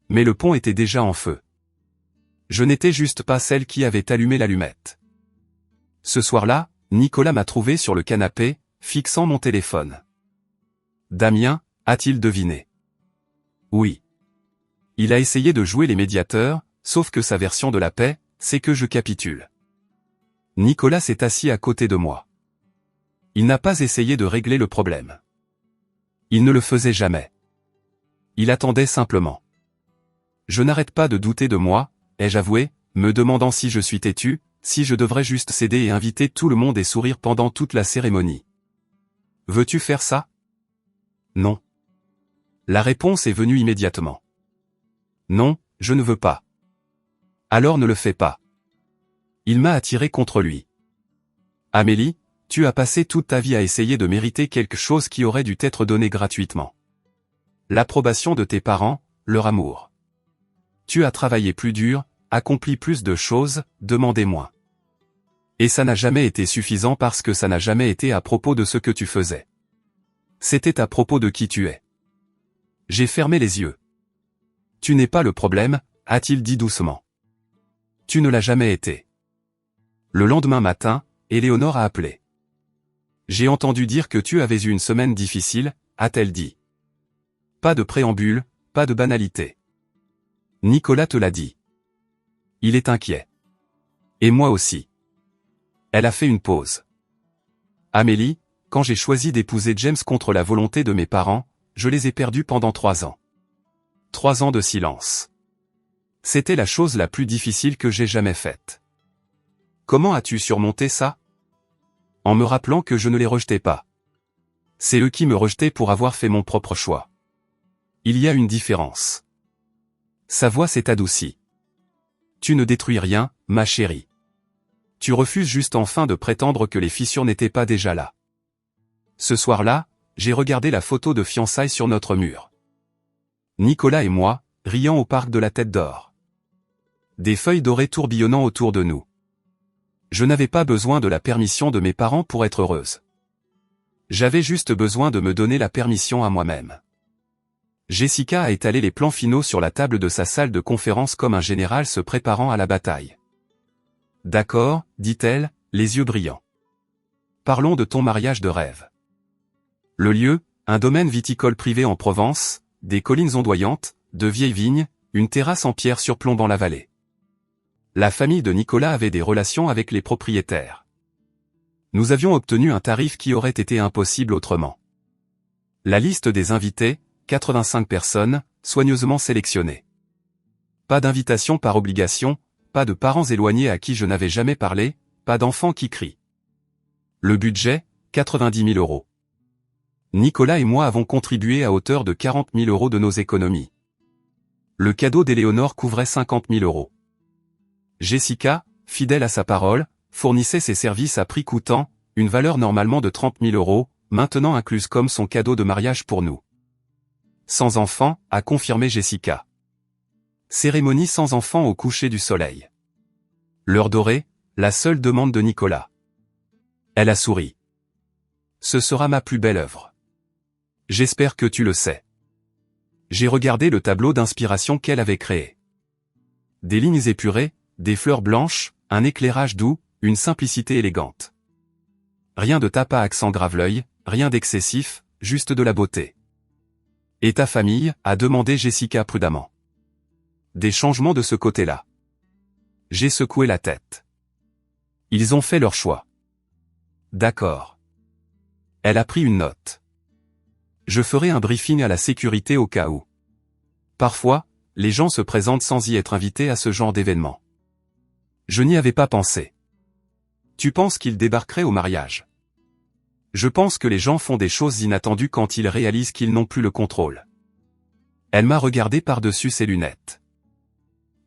Mais le pont était déjà en feu. Je n'étais juste pas celle qui avait allumé l'allumette. Ce soir-là, Nicolas m'a trouvé sur le canapé, fixant mon téléphone. Damien, a-t-il deviné? Oui. Il a essayé de jouer les médiateurs, sauf que sa version de la paix, c'est que je capitule. Nicolas s'est assis à côté de moi. Il n'a pas essayé de régler le problème. Il ne le faisait jamais. Il attendait simplement. Je n'arrête pas de douter de moi, ai-je avoué, me demandant si je suis têtu, si je devrais juste céder et inviter tout le monde et sourire pendant toute la cérémonie. Veux-tu faire ça? Non. La réponse est venue immédiatement. Non, je ne veux pas. Alors ne le fais pas. Il m'a attiré contre lui. Amélie, tu as passé toute ta vie à essayer de mériter quelque chose qui aurait dû t'être donné gratuitement. L'approbation de tes parents, leur amour. Tu as travaillé plus dur, accompli plus de choses, demandé moins. Et ça n'a jamais été suffisant parce que ça n'a jamais été à propos de ce que tu faisais. C'était à propos de qui tu es. J'ai fermé les yeux. Tu n'es pas le problème, a-t-il dit doucement. Tu ne l'as jamais été. Le lendemain matin, Éléonore a appelé. J'ai entendu dire que tu avais eu une semaine difficile, a-t-elle dit. Pas de préambule, pas de banalité. Nicolas te l'a dit. Il est inquiet. Et moi aussi. Elle a fait une pause. Amélie, quand j'ai choisi d'épouser James contre la volonté de mes parents, je les ai perdus pendant 3 ans. 3 ans de silence. C'était la chose la plus difficile que j'ai jamais faite. Comment as-tu surmonté ça? En me rappelant que je ne les rejetais pas. C'est eux qui me rejetaient pour avoir fait mon propre choix. Il y a une différence. Sa voix s'est adoucie. Tu ne détruis rien, ma chérie. Tu refuses juste enfin de prétendre que les fissures n'étaient pas déjà là. Ce soir-là, j'ai regardé la photo de fiançailles sur notre mur. Nicolas et moi, riant au parc de la Tête d'Or. Des feuilles dorées tourbillonnant autour de nous. Je n'avais pas besoin de la permission de mes parents pour être heureuse. J'avais juste besoin de me donner la permission à moi-même. Jessica a étalé les plans finaux sur la table de sa salle de conférence comme un général se préparant à la bataille. D'accord, dit-elle, les yeux brillants. Parlons de ton mariage de rêve. Le lieu, un domaine viticole privé en Provence, des collines ondoyantes, de vieilles vignes, une terrasse en pierre surplombant la vallée. La famille de Nicolas avait des relations avec les propriétaires. Nous avions obtenu un tarif qui aurait été impossible autrement. La liste des invités, 85 personnes, soigneusement sélectionnées. Pas d'invitation par obligation, pas de parents éloignés à qui je n'avais jamais parlé, pas d'enfants qui crient. Le budget, 90 000 €. Nicolas et moi avons contribué à hauteur de 40 000 € de nos économies. Le cadeau d'Éléonore couvrait 50 000 €. Jessica, fidèle à sa parole, fournissait ses services à prix coûtant, une valeur normalement de 30 000 €, maintenant incluse comme son cadeau de mariage pour nous. Sans enfants, a confirmé Jessica. Cérémonie sans enfants au coucher du soleil. L'heure dorée, la seule demande de Nicolas. Elle a souri. Ce sera ma plus belle œuvre. J'espère que tu le sais. J'ai regardé le tableau d'inspiration qu'elle avait créé. Des lignes épurées, des fleurs blanches, un éclairage doux, une simplicité élégante. Rien de tape à accent grave-l'œil, rien d'excessif, juste de la beauté. Et ta famille, a demandé Jessica prudemment. Des changements de ce côté-là. J'ai secoué la tête. Ils ont fait leur choix. D'accord. Elle a pris une note. Je ferai un briefing à la sécurité au cas où. Parfois, les gens se présentent sans y être invités à ce genre d'événement. Je n'y avais pas pensé. Tu penses qu'ils débarqueraient au mariage? Je pense que les gens font des choses inattendues quand ils réalisent qu'ils n'ont plus le contrôle. Elle m'a regardé par-dessus ses lunettes.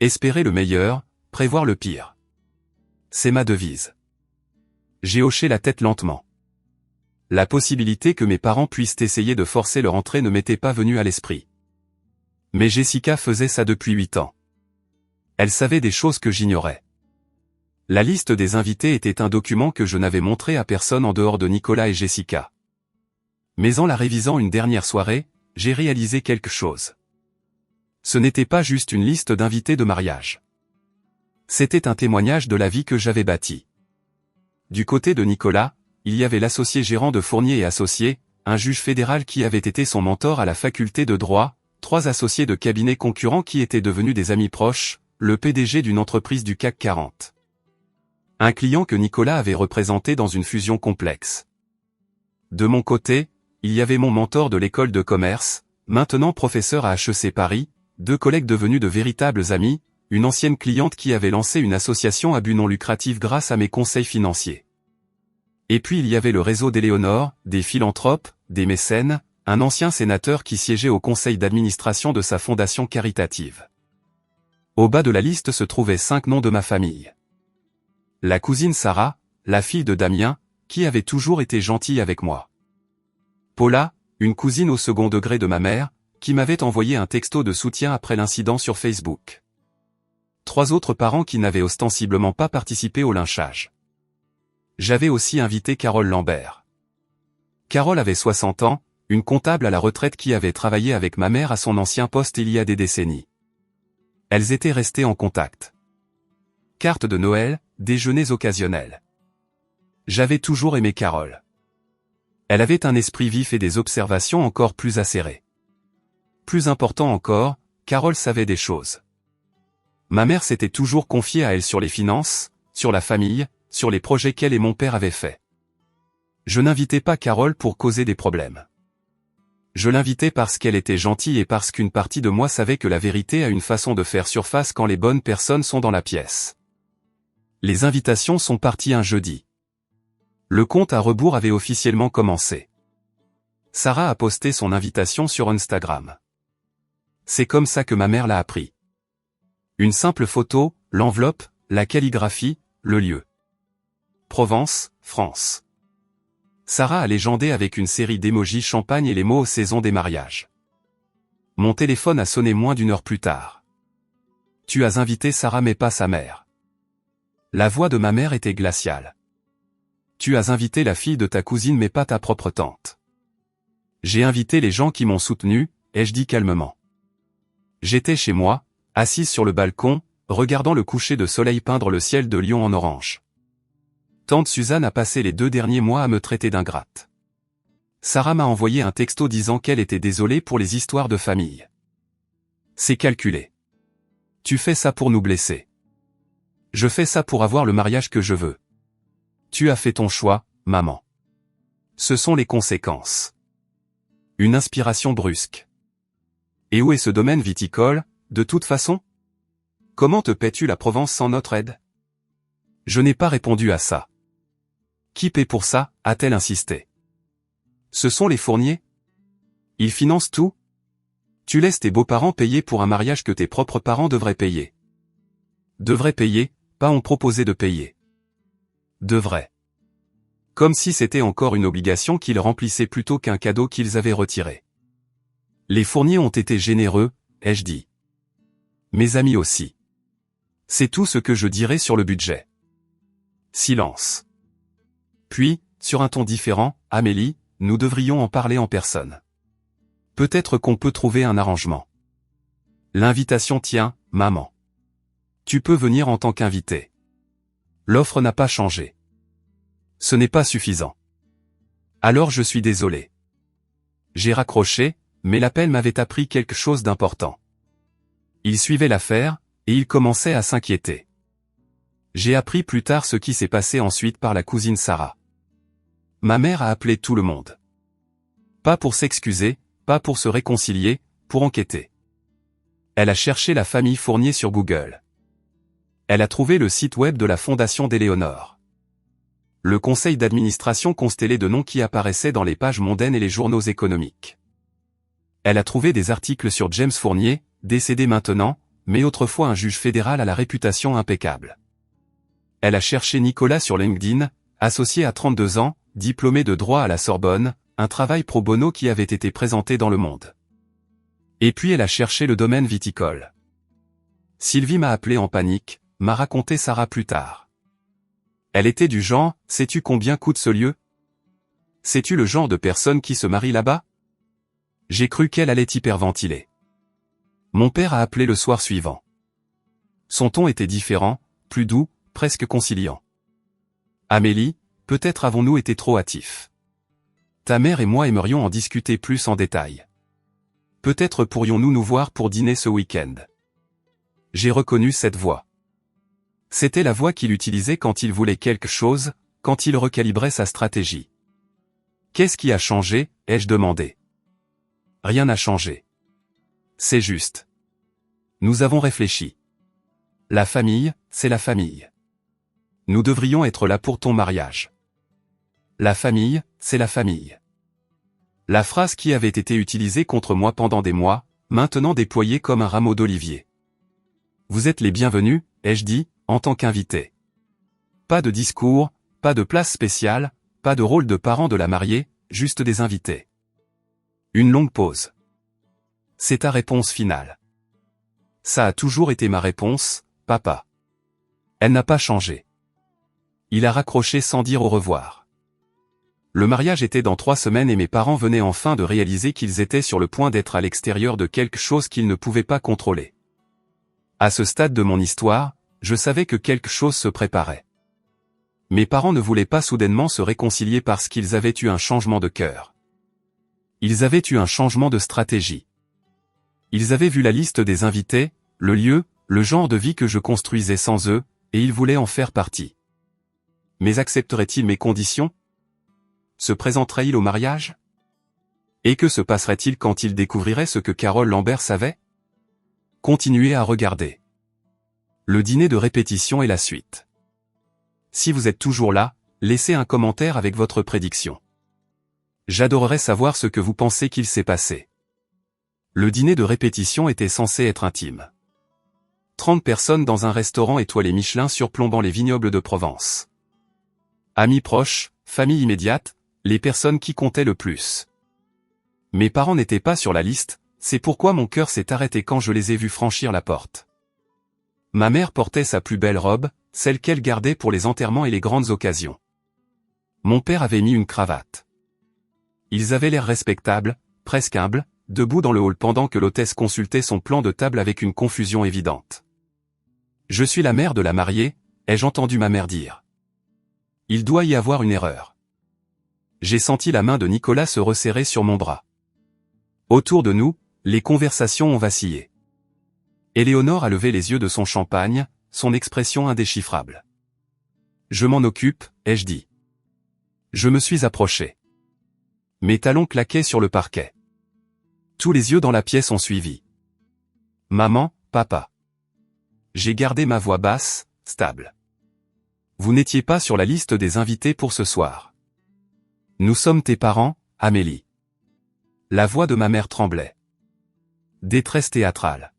Espérer le meilleur, prévoir le pire. C'est ma devise. J'ai hoché la tête lentement. La possibilité que mes parents puissent essayer de forcer leur entrée ne m'était pas venue à l'esprit. Mais Jessica faisait ça depuis 8 ans. Elle savait des choses que j'ignorais. La liste des invités était un document que je n'avais montré à personne en dehors de Nicolas et Jessica. Mais en la révisant une dernière soirée, j'ai réalisé quelque chose. Ce n'était pas juste une liste d'invités de mariage. C'était un témoignage de la vie que j'avais bâtie. Du côté de Nicolas, il y avait l'associé gérant de Fournier et Associés, un juge fédéral qui avait été son mentor à la faculté de droit, 3 associés de cabinets concurrents qui étaient devenus des amis proches, le PDG d'une entreprise du CAC 40. Un client que Nicolas avait représenté dans une fusion complexe. De mon côté, il y avait mon mentor de l'école de commerce, maintenant professeur à HEC Paris, 2 collègues devenus de véritables amis, une ancienne cliente qui avait lancé une association à but non lucratif grâce à mes conseils financiers. Et puis il y avait le réseau d'Éléonore, des philanthropes, des mécènes, un ancien sénateur qui siégeait au conseil d'administration de sa fondation caritative. Au bas de la liste se trouvaient 5 noms de ma famille. La cousine Sarah, la fille de Damien, qui avait toujours été gentille avec moi. Paula, une cousine au second degré de ma mère, qui m'avait envoyé un texto de soutien après l'incident sur Facebook. 3 autres parents qui n'avaient ostensiblement pas participé au lynchage. J'avais aussi invité Carole Lambert. Carole avait 60 ans, une comptable à la retraite qui avait travaillé avec ma mère à son ancien poste il y a des décennies. Elles étaient restées en contact. Carte de Noël, déjeuners occasionnels. J'avais toujours aimé Carole. Elle avait un esprit vif et des observations encore plus acérées. Plus important encore, Carole savait des choses. Ma mère s'était toujours confiée à elle sur les finances, sur la famille, sur les projets qu'elle et mon père avaient faits. Je n'invitais pas Carole pour causer des problèmes. Je l'invitais parce qu'elle était gentille et parce qu'une partie de moi savait que la vérité a une façon de faire surface quand les bonnes personnes sont dans la pièce. Les invitations sont parties un jeudi. Le compte à rebours avait officiellement commencé. Sarah a posté son invitation sur Instagram. C'est comme ça que ma mère l'a appris. Une simple photo, l'enveloppe, la calligraphie, le lieu. Provence, France. Sarah a légendé avec une série d'émojis champagne et les mots saison des mariages. Mon téléphone a sonné moins d'1 heure plus tard. Tu as invité Sarah mais pas sa mère. La voix de ma mère était glaciale. Tu as invité la fille de ta cousine mais pas ta propre tante. J'ai invité les gens qui m'ont soutenu, ai-je dit calmement. J'étais chez moi, assise sur le balcon, regardant le coucher de soleil peindre le ciel de Lyon en orange. Tante Suzanne a passé les 2 derniers mois à me traiter d'ingrate. Sarah m'a envoyé un texto disant qu'elle était désolée pour les histoires de famille. C'est calculé. Tu fais ça pour nous blesser. Je fais ça pour avoir le mariage que je veux. Tu as fait ton choix, maman. Ce sont les conséquences. Une inspiration brusque. Et où est ce domaine viticole, de toute façon? Comment te paies-tu la Provence sans notre aide? Je n'ai pas répondu à ça. Qui paie pour ça, a-t-elle insisté. Ce sont les fourniers? Ils financent tout? Tu laisses tes beaux-parents payer pour un mariage que tes propres parents devraient payer. Devraient payer, pas ont proposé de payer. Devraient. Comme si c'était encore une obligation qu'ils remplissaient plutôt qu'un cadeau qu'ils avaient retiré. Les fourniers ont été généreux, ai-je dit. Mes amis aussi. C'est tout ce que je dirais sur le budget. Silence. Puis, sur un ton différent, Amélie, nous devrions en parler en personne. Peut-être qu'on peut trouver un arrangement. L'invitation tient, maman. Tu peux venir en tant qu'invité. L'offre n'a pas changé. Ce n'est pas suffisant. Alors je suis désolé. J'ai raccroché, mais l'appel m'avait appris quelque chose d'important. Il suivait l'affaire, et il commençait à s'inquiéter. J'ai appris plus tard ce qui s'est passé ensuite par la cousine Sarah. Ma mère a appelé tout le monde. Pas pour s'excuser, pas pour se réconcilier, pour enquêter. Elle a cherché la famille Fournier sur Google. Elle a trouvé le site web de la fondation d'Éléonore. Le conseil d'administration constellé de noms qui apparaissaient dans les pages mondaines et les journaux économiques. Elle a trouvé des articles sur James Fournier, décédé maintenant, mais autrefois un juge fédéral à la réputation impeccable. Elle a cherché Nicolas sur LinkedIn, associé à 32 ans, diplômé de droit à la Sorbonne, un travail pro bono qui avait été présenté dans Le Monde. Et puis elle a cherché le domaine viticole. Sylvie m'a appelé en panique, m'a raconté Sarah plus tard. Elle était du genre, sais-tu combien coûte ce lieu? Sais-tu le genre de personne qui se marie là-bas? J'ai cru qu'elle allait hyperventiler. Mon père a appelé le soir suivant. Son ton était différent, plus doux, presque conciliant. Amélie, peut-être avons-nous été trop hâtifs. Ta mère et moi aimerions en discuter plus en détail. Peut-être pourrions-nous nous voir pour dîner ce week-end. J'ai reconnu cette voix. C'était la voix qu'il utilisait quand il voulait quelque chose, quand il recalibrait sa stratégie. Qu'est-ce qui a changé, ai-je demandé. Rien n'a changé. C'est juste. Nous avons réfléchi. La famille, c'est la famille. Nous devrions être là pour ton mariage. La famille, c'est la famille. La phrase qui avait été utilisée contre moi pendant des mois, maintenant déployée comme un rameau d'olivier. Vous êtes les bienvenus, ai-je dit, en tant qu'invité. Pas de discours, pas de place spéciale, pas de rôle de parent de la mariée, juste des invités. Une longue pause. C'est ta réponse finale. Ça a toujours été ma réponse, papa. Elle n'a pas changé. Il a raccroché sans dire au revoir. Le mariage était dans 3 semaines et mes parents venaient enfin de réaliser qu'ils étaient sur le point d'être à l'extérieur de quelque chose qu'ils ne pouvaient pas contrôler. À ce stade de mon histoire, je savais que quelque chose se préparait. Mes parents ne voulaient pas soudainement se réconcilier parce qu'ils avaient eu un changement de cœur. Ils avaient eu un changement de stratégie. Ils avaient vu la liste des invités, le lieu, le genre de vie que je construisais sans eux, et ils voulaient en faire partie. Mais accepteraient-ils mes conditions? Se présenteraient-ils au mariage? Et que se passerait-il quand ils découvriraient ce que Carole Lambert savait? Continuez à regarder. Le dîner de répétition est la suite. Si vous êtes toujours là, laissez un commentaire avec votre prédiction. J'adorerais savoir ce que vous pensez qu'il s'est passé. Le dîner de répétition était censé être intime. 30 personnes dans un restaurant étoilé Michelin surplombant les vignobles de Provence. Amis proches, famille immédiate, les personnes qui comptaient le plus. Mes parents n'étaient pas sur la liste, c'est pourquoi mon cœur s'est arrêté quand je les ai vus franchir la porte. Ma mère portait sa plus belle robe, celle qu'elle gardait pour les enterrements et les grandes occasions. Mon père avait mis une cravate. Ils avaient l'air respectables, presque humbles, debout dans le hall pendant que l'hôtesse consultait son plan de table avec une confusion évidente. « Je suis la mère de la mariée », ai-je entendu ma mère dire. « Il doit y avoir une erreur. » J'ai senti la main de Nicolas se resserrer sur mon bras. Autour de nous, les conversations ont vacillé. Éléonore a levé les yeux de son champagne, son expression indéchiffrable. « Je m'en occupe », ai-je dit. Je me suis approché. Mes talons claquaient sur le parquet. Tous les yeux dans la pièce ont suivi. « Maman, papa. » J'ai gardé ma voix basse, stable. « Vous n'étiez pas sur la liste des invités pour ce soir. Nous sommes tes parents, Amélie. » La voix de ma mère tremblait. Détresse théâtrale.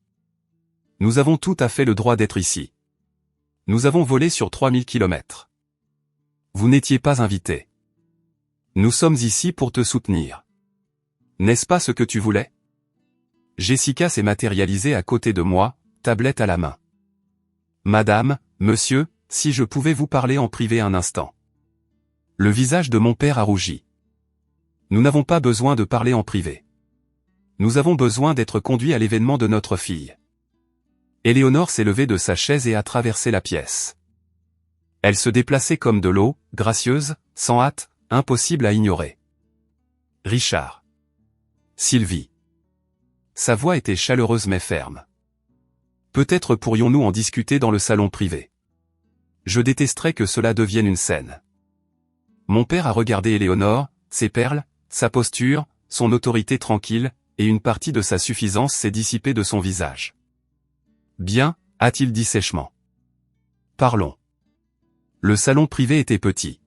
« Nous avons tout à fait le droit d'être ici. Nous avons volé sur 3000 kilomètres. Vous n'étiez pas invité. Nous sommes ici pour te soutenir. N'est-ce pas ce que tu voulais? » Jessica s'est matérialisée à côté de moi, tablette à la main. « Madame, monsieur, si je pouvais vous parler en privé un instant. » Le visage de mon père a rougi. « Nous n'avons pas besoin de parler en privé. Nous avons besoin d'être conduits à l'événement de notre fille. » Éléonore s'est levée de sa chaise et a traversé la pièce. Elle se déplaçait comme de l'eau, gracieuse, sans hâte, impossible à ignorer. « Richard. Sylvie. » Sa voix était chaleureuse mais ferme. « Peut-être pourrions-nous en discuter dans le salon privé. Je détesterais que cela devienne une scène. » Mon père a regardé Éléonore, ses perles, sa posture, son autorité tranquille, et une partie de sa suffisance s'est dissipée de son visage. « Bien, » a-t-il dit sèchement. « Parlons. » Le salon privé était petit.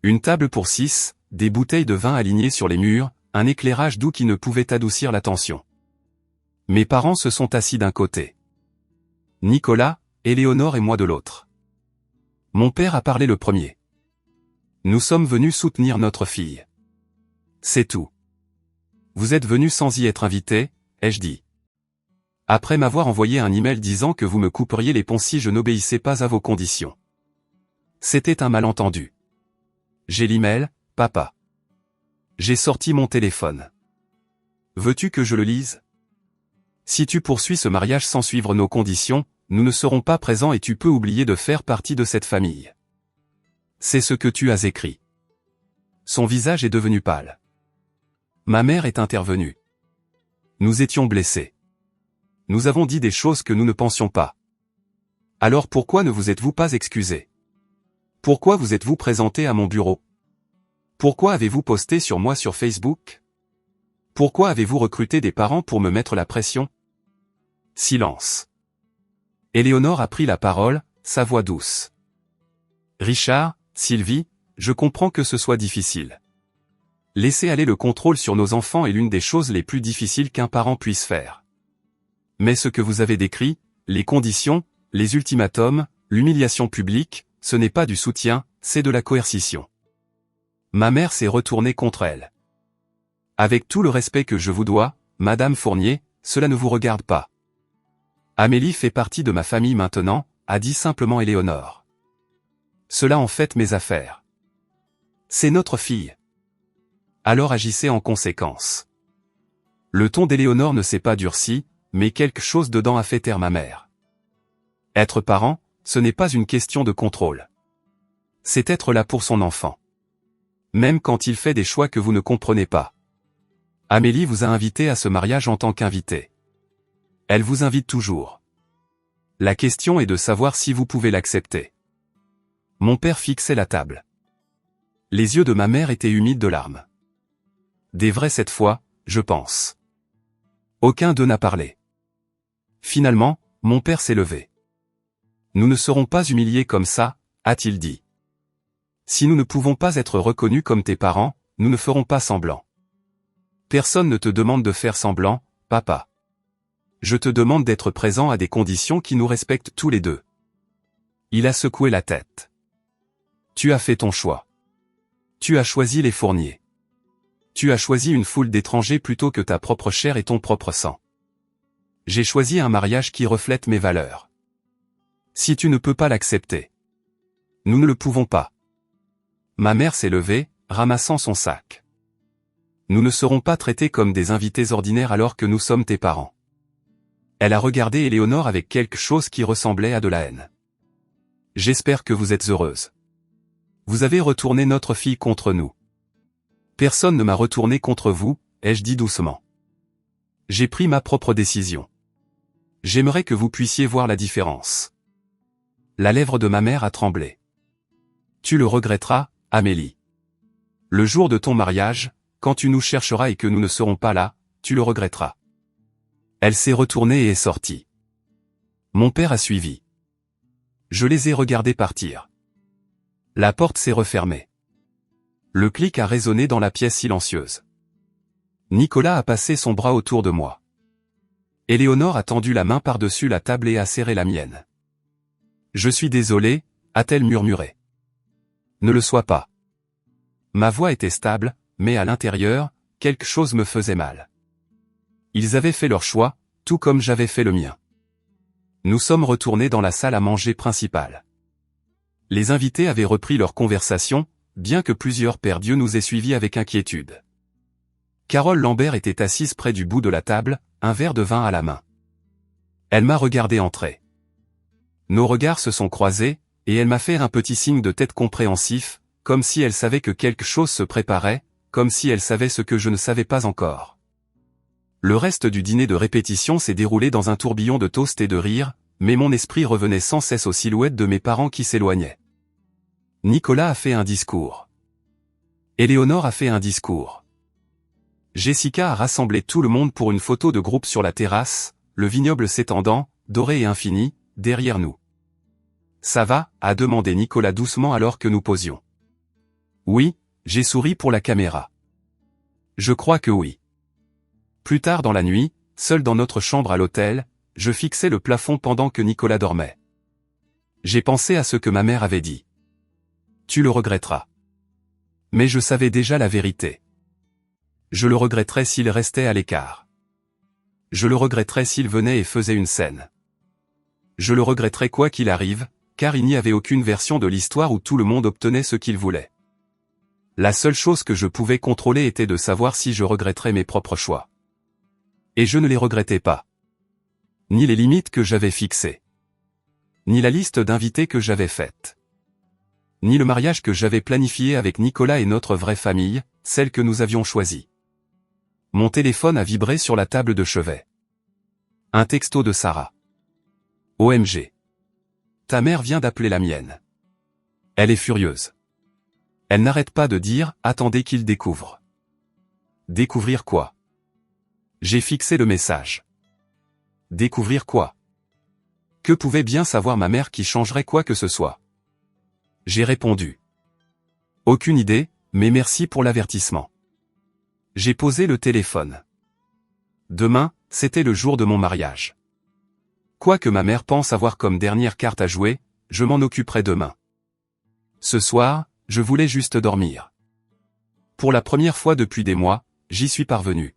Une table pour 6, des bouteilles de vin alignées sur les murs, un éclairage doux qui ne pouvait adoucir l'attention. Mes parents se sont assis d'un côté. Nicolas, Éléonore et moi de l'autre. Mon père a parlé le premier. « Nous sommes venus soutenir notre fille. C'est tout. Vous êtes venus sans y être invité, ai-je dit. Après m'avoir envoyé un email disant que vous me couperiez les ponts si je n'obéissais pas à vos conditions. C'était un malentendu. J'ai l'email, papa. J'ai sorti mon téléphone. Veux-tu que je le lise? Si tu poursuis ce mariage sans suivre nos conditions, nous ne serons pas présents et tu peux oublier de faire partie de cette famille. C'est ce que tu as écrit. » Son visage est devenu pâle. Ma mère est intervenue. Nous étions blessés. Nous avons dit des choses que nous ne pensions pas. Alors pourquoi ne vous êtes-vous pas excusé? Pourquoi vous êtes-vous présenté à mon bureau? Pourquoi avez-vous posté sur moi sur Facebook? Pourquoi avez-vous recruté des parents pour me mettre la pression? Silence. Éléonore a pris la parole, sa voix douce. Richard, Sylvie, je comprends que ce soit difficile. Laisser aller le contrôle sur nos enfants est l'une des choses les plus difficiles qu'un parent puisse faire. Mais ce que vous avez décrit, les conditions, les ultimatums, l'humiliation publique, ce n'est pas du soutien, c'est de la coercition. Ma mère s'est retournée contre elle. Avec tout le respect que je vous dois, Madame Fournier, cela ne vous regarde pas. Amélie fait partie de ma famille maintenant, a dit simplement Éléonore. Cela en fait mes affaires. C'est notre fille. Alors agissez en conséquence. Le ton d'Éléonore ne s'est pas durci, mais quelque chose dedans a fait taire ma mère. Être parent, ce n'est pas une question de contrôle. C'est être là pour son enfant. Même quand il fait des choix que vous ne comprenez pas. Amélie vous a invité à ce mariage en tant qu'invité. Elle vous invite toujours. La question est de savoir si vous pouvez l'accepter. Mon père fixait la table. Les yeux de ma mère étaient humides de larmes. Des vrais cette fois, je pense. Aucun d'eux n'a parlé. Finalement, mon père s'est levé. Nous ne serons pas humiliés comme ça, a-t-il dit. Si nous ne pouvons pas être reconnus comme tes parents, nous ne ferons pas semblant. Personne ne te demande de faire semblant, papa. Je te demande d'être présent à des conditions qui nous respectent tous les deux. Il a secoué la tête. Tu as fait ton choix. Tu as choisi les Fournier. Tu as choisi une foule d'étrangers plutôt que ta propre chair et ton propre sang. J'ai choisi un mariage qui reflète mes valeurs. Si tu ne peux pas l'accepter, nous ne le pouvons pas. Ma mère s'est levée, ramassant son sac. Nous ne serons pas traités comme des invités ordinaires alors que nous sommes tes parents. Elle a regardé Éléonore avec quelque chose qui ressemblait à de la haine. J'espère que vous êtes heureuse. Vous avez retourné notre fille contre nous. Personne ne m'a retourné contre vous, ai-je dit doucement. J'ai pris ma propre décision. J'aimerais que vous puissiez voir la différence. La lèvre de ma mère a tremblé. Tu le regretteras, Amélie. Le jour de ton mariage, quand tu nous chercheras et que nous ne serons pas là, tu le regretteras. Elle s'est retournée et est sortie. Mon père a suivi. Je les ai regardés partir. La porte s'est refermée. Le clic a résonné dans la pièce silencieuse. Nicolas a passé son bras autour de moi. Éléonore a tendu la main par-dessus la table et a serré la mienne. Je suis désolé, a-t-elle murmuré. Ne le sois pas. Ma voix était stable, mais à l'intérieur, quelque chose me faisait mal. Ils avaient fait leur choix, tout comme j'avais fait le mien. Nous sommes retournés dans la salle à manger principale. Les invités avaient repris leur conversation, bien que plusieurs pères Dieu nous aient suivis avec inquiétude. Carole Lambert était assise près du bout de la table, un verre de vin à la main. Elle m'a regardé entrer. Nos regards se sont croisés, et elle m'a fait un petit signe de tête compréhensif, comme si elle savait que quelque chose se préparait, comme si elle savait ce que je ne savais pas encore. Le reste du dîner de répétition s'est déroulé dans un tourbillon de toasts et de rires, mais mon esprit revenait sans cesse aux silhouettes de mes parents qui s'éloignaient. Nicolas a fait un discours. Éléonore a fait un discours. Jessica a rassemblé tout le monde pour une photo de groupe sur la terrasse, le vignoble s'étendant, doré et infini, derrière nous. Ça va, a demandé Nicolas doucement alors que nous posions. Oui, j'ai souri pour la caméra. Je crois que oui. Plus tard dans la nuit, seul dans notre chambre à l'hôtel, je fixais le plafond pendant que Nicolas dormait. J'ai pensé à ce que ma mère avait dit. Tu le regretteras. Mais je savais déjà la vérité. Je le regretterais s'il restait à l'écart. Je le regretterais s'il venait et faisait une scène. Je le regretterais quoi qu'il arrive, car il n'y avait aucune version de l'histoire où tout le monde obtenait ce qu'il voulait. La seule chose que je pouvais contrôler était de savoir si je regretterais mes propres choix. Et je ne les regrettais pas. Ni les limites que j'avais fixées. Ni la liste d'invités que j'avais faite. Ni le mariage que j'avais planifié avec Nicolas et notre vraie famille, celle que nous avions choisie. Mon téléphone a vibré sur la table de chevet. Un texto de Sarah. OMG. ta mère vient d'appeler la mienne. Elle est furieuse. Elle n'arrête pas de dire, attendez qu'il découvre. Découvrir quoi? J'ai fixé le message. Découvrir quoi? Que pouvait bien savoir ma mère qui changerait quoi que ce soit? J'ai répondu. Aucune idée, mais merci pour l'avertissement. J'ai posé le téléphone. Demain, c'était le jour de mon mariage. Quoi que ma mère pense avoir comme dernière carte à jouer, je m'en occuperai demain. Ce soir, je voulais juste dormir. Pour la première fois depuis des mois, j'y suis parvenu.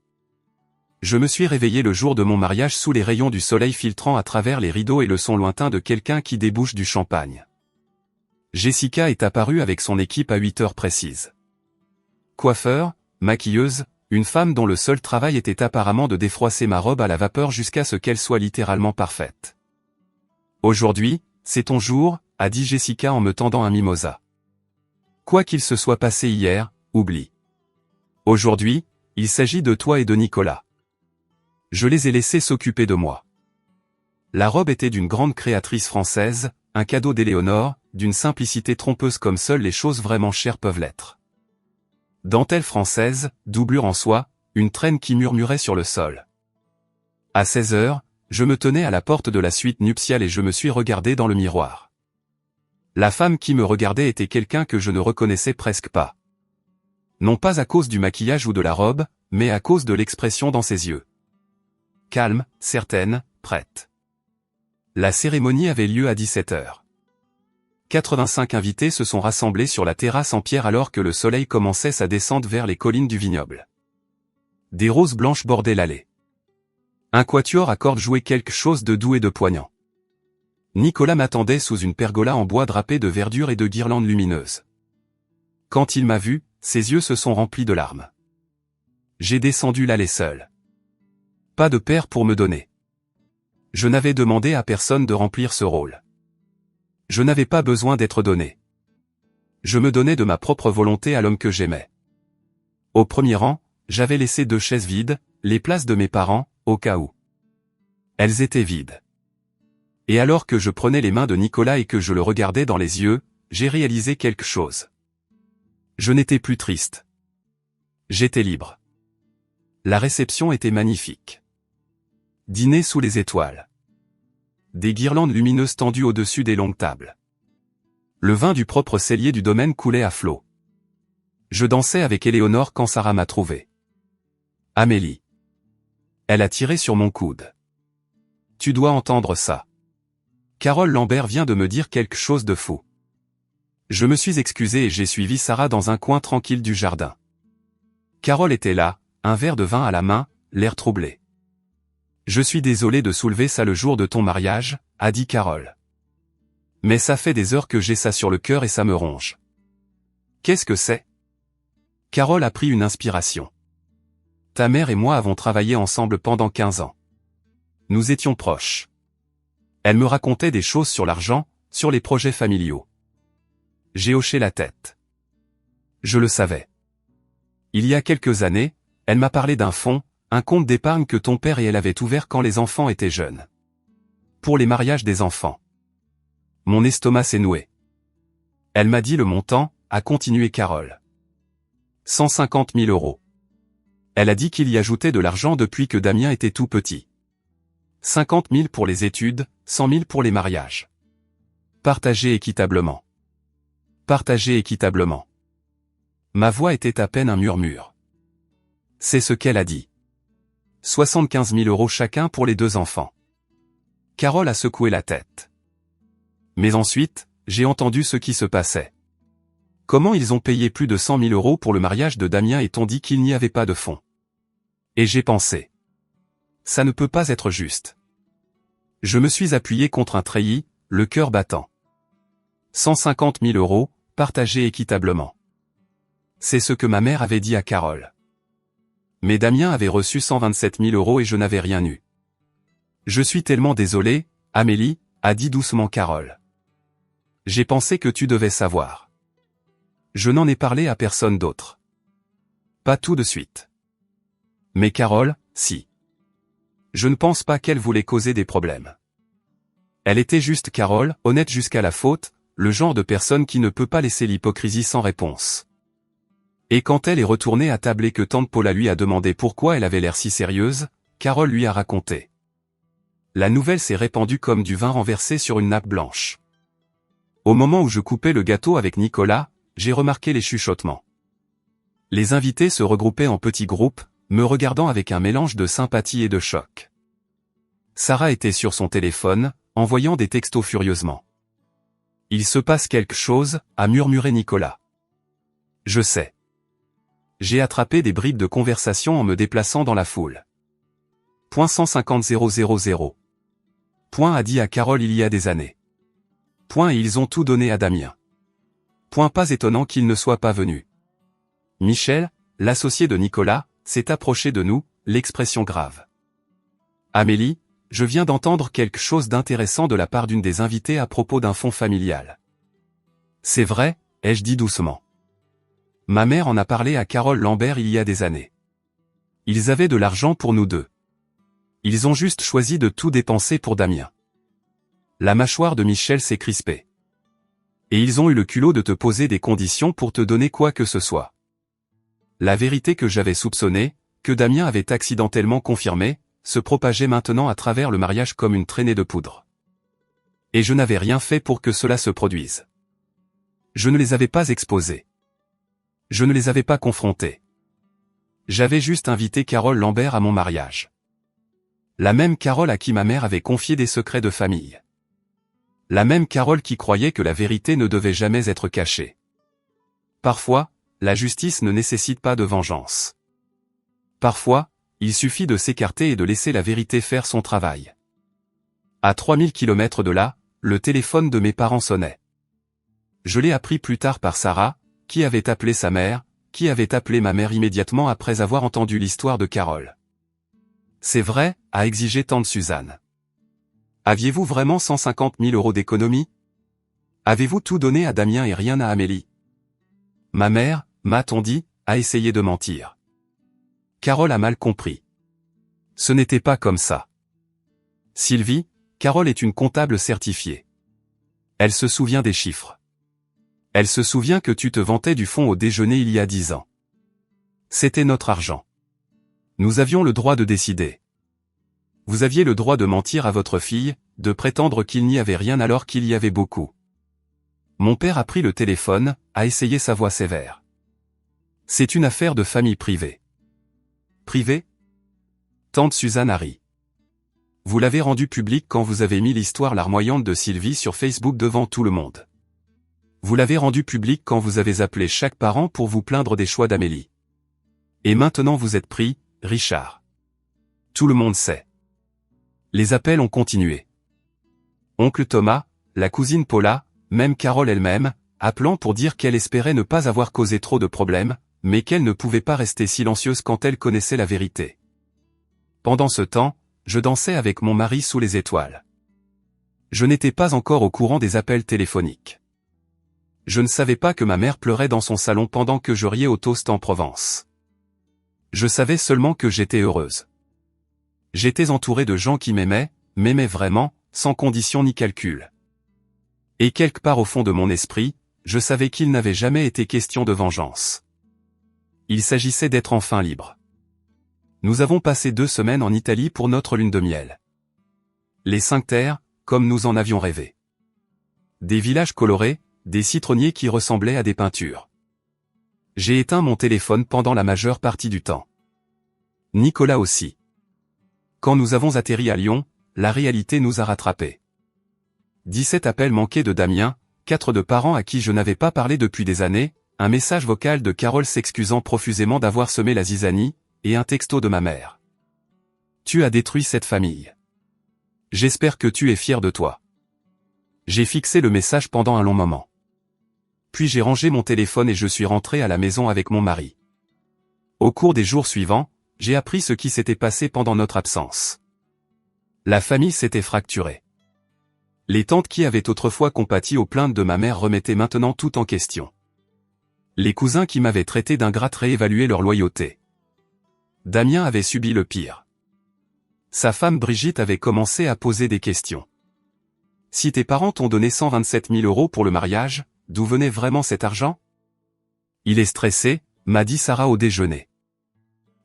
Je me suis réveillé le jour de mon mariage sous les rayons du soleil filtrant à travers les rideaux et le son lointain de quelqu'un qui débouche du champagne. Jessica est apparue avec son équipe à 8 heures précises. Coiffeur, maquilleuse, une femme dont le seul travail était apparemment de défroisser ma robe à la vapeur jusqu'à ce qu'elle soit littéralement parfaite. Aujourd'hui, c'est ton jour, a dit Jessica en me tendant un mimosa. Quoi qu'il se soit passé hier, oublie. Aujourd'hui, il s'agit de toi et de Nicolas. Je les ai laissés s'occuper de moi. La robe était d'une grande créatrice française, un cadeau d'Éléonore, d'une simplicité trompeuse comme seules les choses vraiment chères peuvent l'être. Dentelle française, doublure en soie, une traîne qui murmurait sur le sol. À 16 heures, je me tenais à la porte de la suite nuptiale et je me suis regardé dans le miroir. La femme qui me regardait était quelqu'un que je ne reconnaissais presque pas. Non pas à cause du maquillage ou de la robe, mais à cause de l'expression dans ses yeux. Calme, certaine, prête. La cérémonie avait lieu à 17 heures. 85 invités se sont rassemblés sur la terrasse en pierre alors que le soleil commençait sa descente vers les collines du vignoble. Des roses blanches bordaient l'allée. Un quatuor à cordes jouait quelque chose de doux et de poignant. Nicolas m'attendait sous une pergola en bois drapée de verdure et de guirlandes lumineuses. Quand il m'a vu, ses yeux se sont remplis de larmes. J'ai descendu l'allée seul. Pas de père pour me donner. Je n'avais demandé à personne de remplir ce rôle. Je n'avais pas besoin d'être donné. Je me donnais de ma propre volonté à l'homme que j'aimais. Au premier rang, j'avais laissé 2 chaises vides, les places de mes parents, au cas où. Elles étaient vides. Et alors que je prenais les mains de Nicolas et que je le regardais dans les yeux, j'ai réalisé quelque chose. Je n'étais plus triste. J'étais libre. La réception était magnifique. Dîner sous les étoiles. Des guirlandes lumineuses tendues au-dessus des longues tables. Le vin du propre cellier du domaine coulait à flot. Je dansais avec Éléonore quand Sarah m'a trouvé. Amélie. Elle a tiré sur mon coude. Tu dois entendre ça. Carole Lambert vient de me dire quelque chose de fou. Je me suis excusé et j'ai suivi Sarah dans un coin tranquille du jardin. Carole était là, un verre de vin à la main, l'air troublé. Je suis désolé de soulever ça le jour de ton mariage, a dit Carole. Mais ça fait des heures que j'ai ça sur le cœur et ça me ronge. Qu'est-ce que c'est? Carole a pris une inspiration. Ta mère et moi avons travaillé ensemble pendant 15 ans. Nous étions proches. Elle me racontait des choses sur l'argent, sur les projets familiaux. J'ai hoché la tête. Je le savais. Il y a quelques années, elle m'a parlé d'un fonds, un compte d'épargne que ton père et elle avaient ouvert quand les enfants étaient jeunes. Pour les mariages des enfants. Mon estomac s'est noué. Elle m'a dit le montant, a continué Carole. 150 000 €. Elle a dit qu'il y ajoutait de l'argent depuis que Damien était tout petit. 50 000 pour les études, 100 000 pour les mariages. Partagé équitablement. Partagé équitablement. Ma voix était à peine un murmure. C'est ce qu'elle a dit. 75 000 € chacun pour les 2 enfants. Carole a secoué la tête. Mais ensuite, j'ai entendu ce qui se passait. Comment ils ont payé plus de 100 000 € pour le mariage de Damien et t'ont dit qu'il n'y avait pas de fonds. Et j'ai pensé. Ça ne peut pas être juste. Je me suis appuyé contre un treillis, le cœur battant. 150 000 €, partagés équitablement. C'est ce que ma mère avait dit à Carole. Mais Damien avait reçu 127 000 € et je n'avais rien eu. Je suis tellement désolé, Amélie, a dit doucement Carole. J'ai pensé que tu devais savoir. Je n'en ai parlé à personne d'autre. Pas tout de suite. Mais Carole, si. Je ne pense pas qu'elle voulait causer des problèmes. Elle était juste Carole, honnête jusqu'à la faute, le genre de personne qui ne peut pas laisser l'hypocrisie sans réponse. Et quand elle est retournée à table et que tante Paula lui a demandé pourquoi elle avait l'air si sérieuse, Carole lui a raconté. La nouvelle s'est répandue comme du vin renversé sur une nappe blanche. Au moment où je coupais le gâteau avec Nicolas, j'ai remarqué les chuchotements. Les invités se regroupaient en petits groupes, me regardant avec un mélange de sympathie et de choc. Sarah était sur son téléphone, envoyant des textos furieusement. « Il se passe quelque chose », a murmuré Nicolas. « Je sais. » J'ai attrapé des bribes de conversation en me déplaçant dans la foule. Point 150 000. Point a dit à Carole il y a des années. Point et ils ont tout donné à Damien. Point pas étonnant qu'il ne soit pas venu. Michel, l'associé de Nicolas, s'est approché de nous, l'expression grave. Amélie, je viens d'entendre quelque chose d'intéressant de la part d'une des invitées à propos d'un fonds familial. C'est vrai, ai-je dit doucement. Ma mère en a parlé à Carole Lambert il y a des années. Ils avaient de l'argent pour nous deux. Ils ont juste choisi de tout dépenser pour Damien. La mâchoire de Michel s'est crispée. Et ils ont eu le culot de te poser des conditions pour te donner quoi que ce soit. La vérité que j'avais soupçonnée, que Damien avait accidentellement confirmée, se propageait maintenant à travers le mariage comme une traînée de poudre. Et je n'avais rien fait pour que cela se produise. Je ne les avais pas exposés. Je ne les avais pas confrontés. J'avais juste invité Carole Lambert à mon mariage. La même Carole à qui ma mère avait confié des secrets de famille. La même Carole qui croyait que la vérité ne devait jamais être cachée. Parfois, la justice ne nécessite pas de vengeance. Parfois, il suffit de s'écarter et de laisser la vérité faire son travail. À 3000 km de là, le téléphone de mes parents sonnait. Je l'ai appris plus tard par Sarah, qui avait appelé sa mère, qui avait appelé ma mère immédiatement après avoir entendu l'histoire de Carole. C'est vrai, a exigé tante Suzanne. Aviez-vous vraiment 150 000 € d'économie? Avez-vous tout donné à Damien et rien à Amélie? Ma mère, m'a-t-on dit, a essayé de mentir. Carole a mal compris. Ce n'était pas comme ça. Sylvie, Carole est une comptable certifiée. Elle se souvient des chiffres. Elle se souvient que tu te vantais du fonds au déjeuner il y a 10 ans. C'était notre argent. Nous avions le droit de décider. Vous aviez le droit de mentir à votre fille, de prétendre qu'il n'y avait rien alors qu'il y avait beaucoup. Mon père a pris le téléphone, a essayé sa voix sévère. C'est une affaire de famille privée. Privée? Tante Suzanne a ri. Vous l'avez rendu public quand vous avez mis l'histoire larmoyante de Sylvie sur Facebook devant tout le monde. Vous l'avez rendu public quand vous avez appelé chaque parent pour vous plaindre des choix d'Amélie. Et maintenant vous êtes pris, Richard. Tout le monde sait. Les appels ont continué. Oncle Thomas, la cousine Paula, même Carole elle-même, appelant pour dire qu'elle espérait ne pas avoir causé trop de problèmes, mais qu'elle ne pouvait pas rester silencieuse quand elle connaissait la vérité. Pendant ce temps, je dansais avec mon mari sous les étoiles. Je n'étais pas encore au courant des appels téléphoniques. Je ne savais pas que ma mère pleurait dans son salon pendant que je riais au toast en Provence. Je savais seulement que j'étais heureuse. J'étais entouré de gens qui m'aimaient vraiment, sans condition ni calcul. Et quelque part au fond de mon esprit, je savais qu'il n'avait jamais été question de vengeance. Il s'agissait d'être enfin libre. Nous avons passé 2 semaines en Italie pour notre lune de miel. Les 5 terres, comme nous en avions rêvé. Des villages colorés, des citronniers qui ressemblaient à des peintures. J'ai éteint mon téléphone pendant la majeure partie du temps. Nicolas aussi. Quand nous avons atterri à Lyon, la réalité nous a rattrapés. 17 appels manqués de Damien, 4 de parents à qui je n'avais pas parlé depuis des années, un message vocal de Carole s'excusant profusément d'avoir semé la zizanie, et un texto de ma mère. Tu as détruit cette famille. J'espère que tu es fier de toi. J'ai fixé le message pendant un long moment. Puis j'ai rangé mon téléphone et je suis rentré à la maison avec mon mari. Au cours des jours suivants, j'ai appris ce qui s'était passé pendant notre absence. La famille s'était fracturée. Les tantes qui avaient autrefois compati aux plaintes de ma mère remettaient maintenant tout en question. Les cousins qui m'avaient traité d'ingrate réévaluaient leur loyauté. Damien avait subi le pire. Sa femme Brigitte avait commencé à poser des questions. Si tes parents t'ont donné 127 000 € pour le mariage, d'où venait vraiment cet argent? Il est stressé, m'a dit Sarah au déjeuner.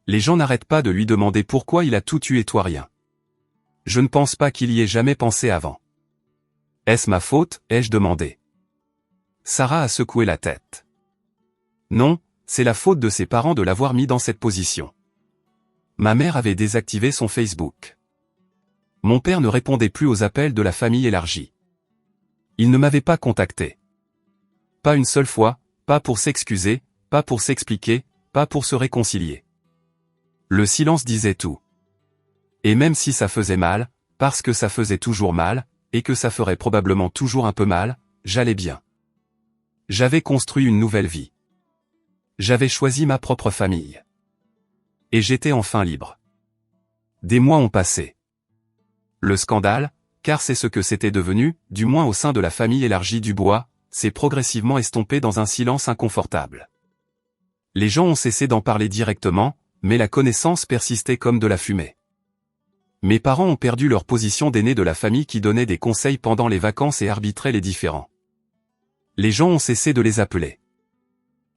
Les gens n'arrêtent pas de lui demander pourquoi il a tout eu et toi rien. Je ne pense pas qu'il y ait jamais pensé avant. Est-ce ma faute, ai-je demandé. Sarah a secoué la tête. Non, c'est la faute de ses parents de l'avoir mis dans cette position. Ma mère avait désactivé son Facebook. Mon père ne répondait plus aux appels de la famille élargie. Il ne m'avait pas contacté. Pas une seule fois, pas pour s'excuser, pas pour s'expliquer, pas pour se réconcilier. Le silence disait tout. Et même si ça faisait mal, parce que ça faisait toujours mal, et que ça ferait probablement toujours un peu mal, j'allais bien. J'avais construit une nouvelle vie. J'avais choisi ma propre famille. Et j'étais enfin libre. Des mois ont passé. Le scandale, car c'est ce que c'était devenu, du moins au sein de la famille élargie Dubois, s'est progressivement estompé dans un silence inconfortable. Les gens ont cessé d'en parler directement, mais la connaissance persistait comme de la fumée. Mes parents ont perdu leur position d'aînés de la famille qui donnait des conseils pendant les vacances et arbitrait les différends. Les gens ont cessé de les appeler.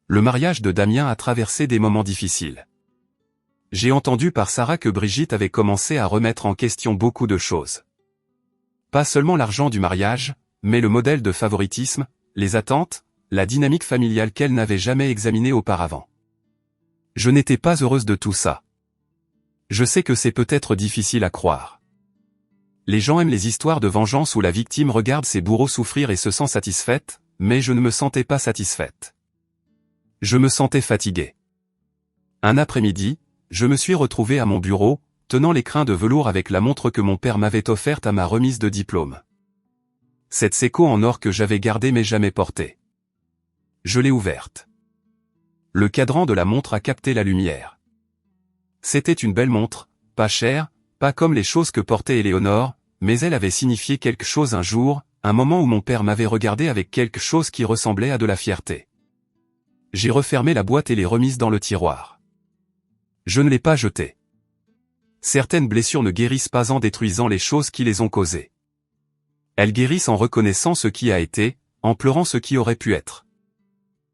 Le mariage de Damien a traversé des moments difficiles. J'ai entendu par Sarah que Brigitte avait commencé à remettre en question beaucoup de choses. Pas seulement l'argent du mariage, mais le modèle de favoritisme, les attentes, la dynamique familiale qu'elle n'avait jamais examinée auparavant. Je n'étais pas heureuse de tout ça. Je sais que c'est peut-être difficile à croire. Les gens aiment les histoires de vengeance où la victime regarde ses bourreaux souffrir et se sent satisfaite, mais je ne me sentais pas satisfaite. Je me sentais fatiguée. Un après-midi, je me suis retrouvé à mon bureau, tenant l'écrin de velours avec la montre que mon père m'avait offerte à ma remise de diplôme. Cette Seiko en or que j'avais gardée mais jamais portée. Je l'ai ouverte. Le cadran de la montre a capté la lumière. C'était une belle montre, pas chère, pas comme les choses que portait Éléonore, mais elle avait signifié quelque chose un jour, un moment où mon père m'avait regardé avec quelque chose qui ressemblait à de la fierté. J'ai refermé la boîte et l'ai remise dans le tiroir. Je ne l'ai pas jetée. Certaines blessures ne guérissent pas en détruisant les choses qui les ont causées. Elles guérissent en reconnaissant ce qui a été, en pleurant ce qui aurait pu être.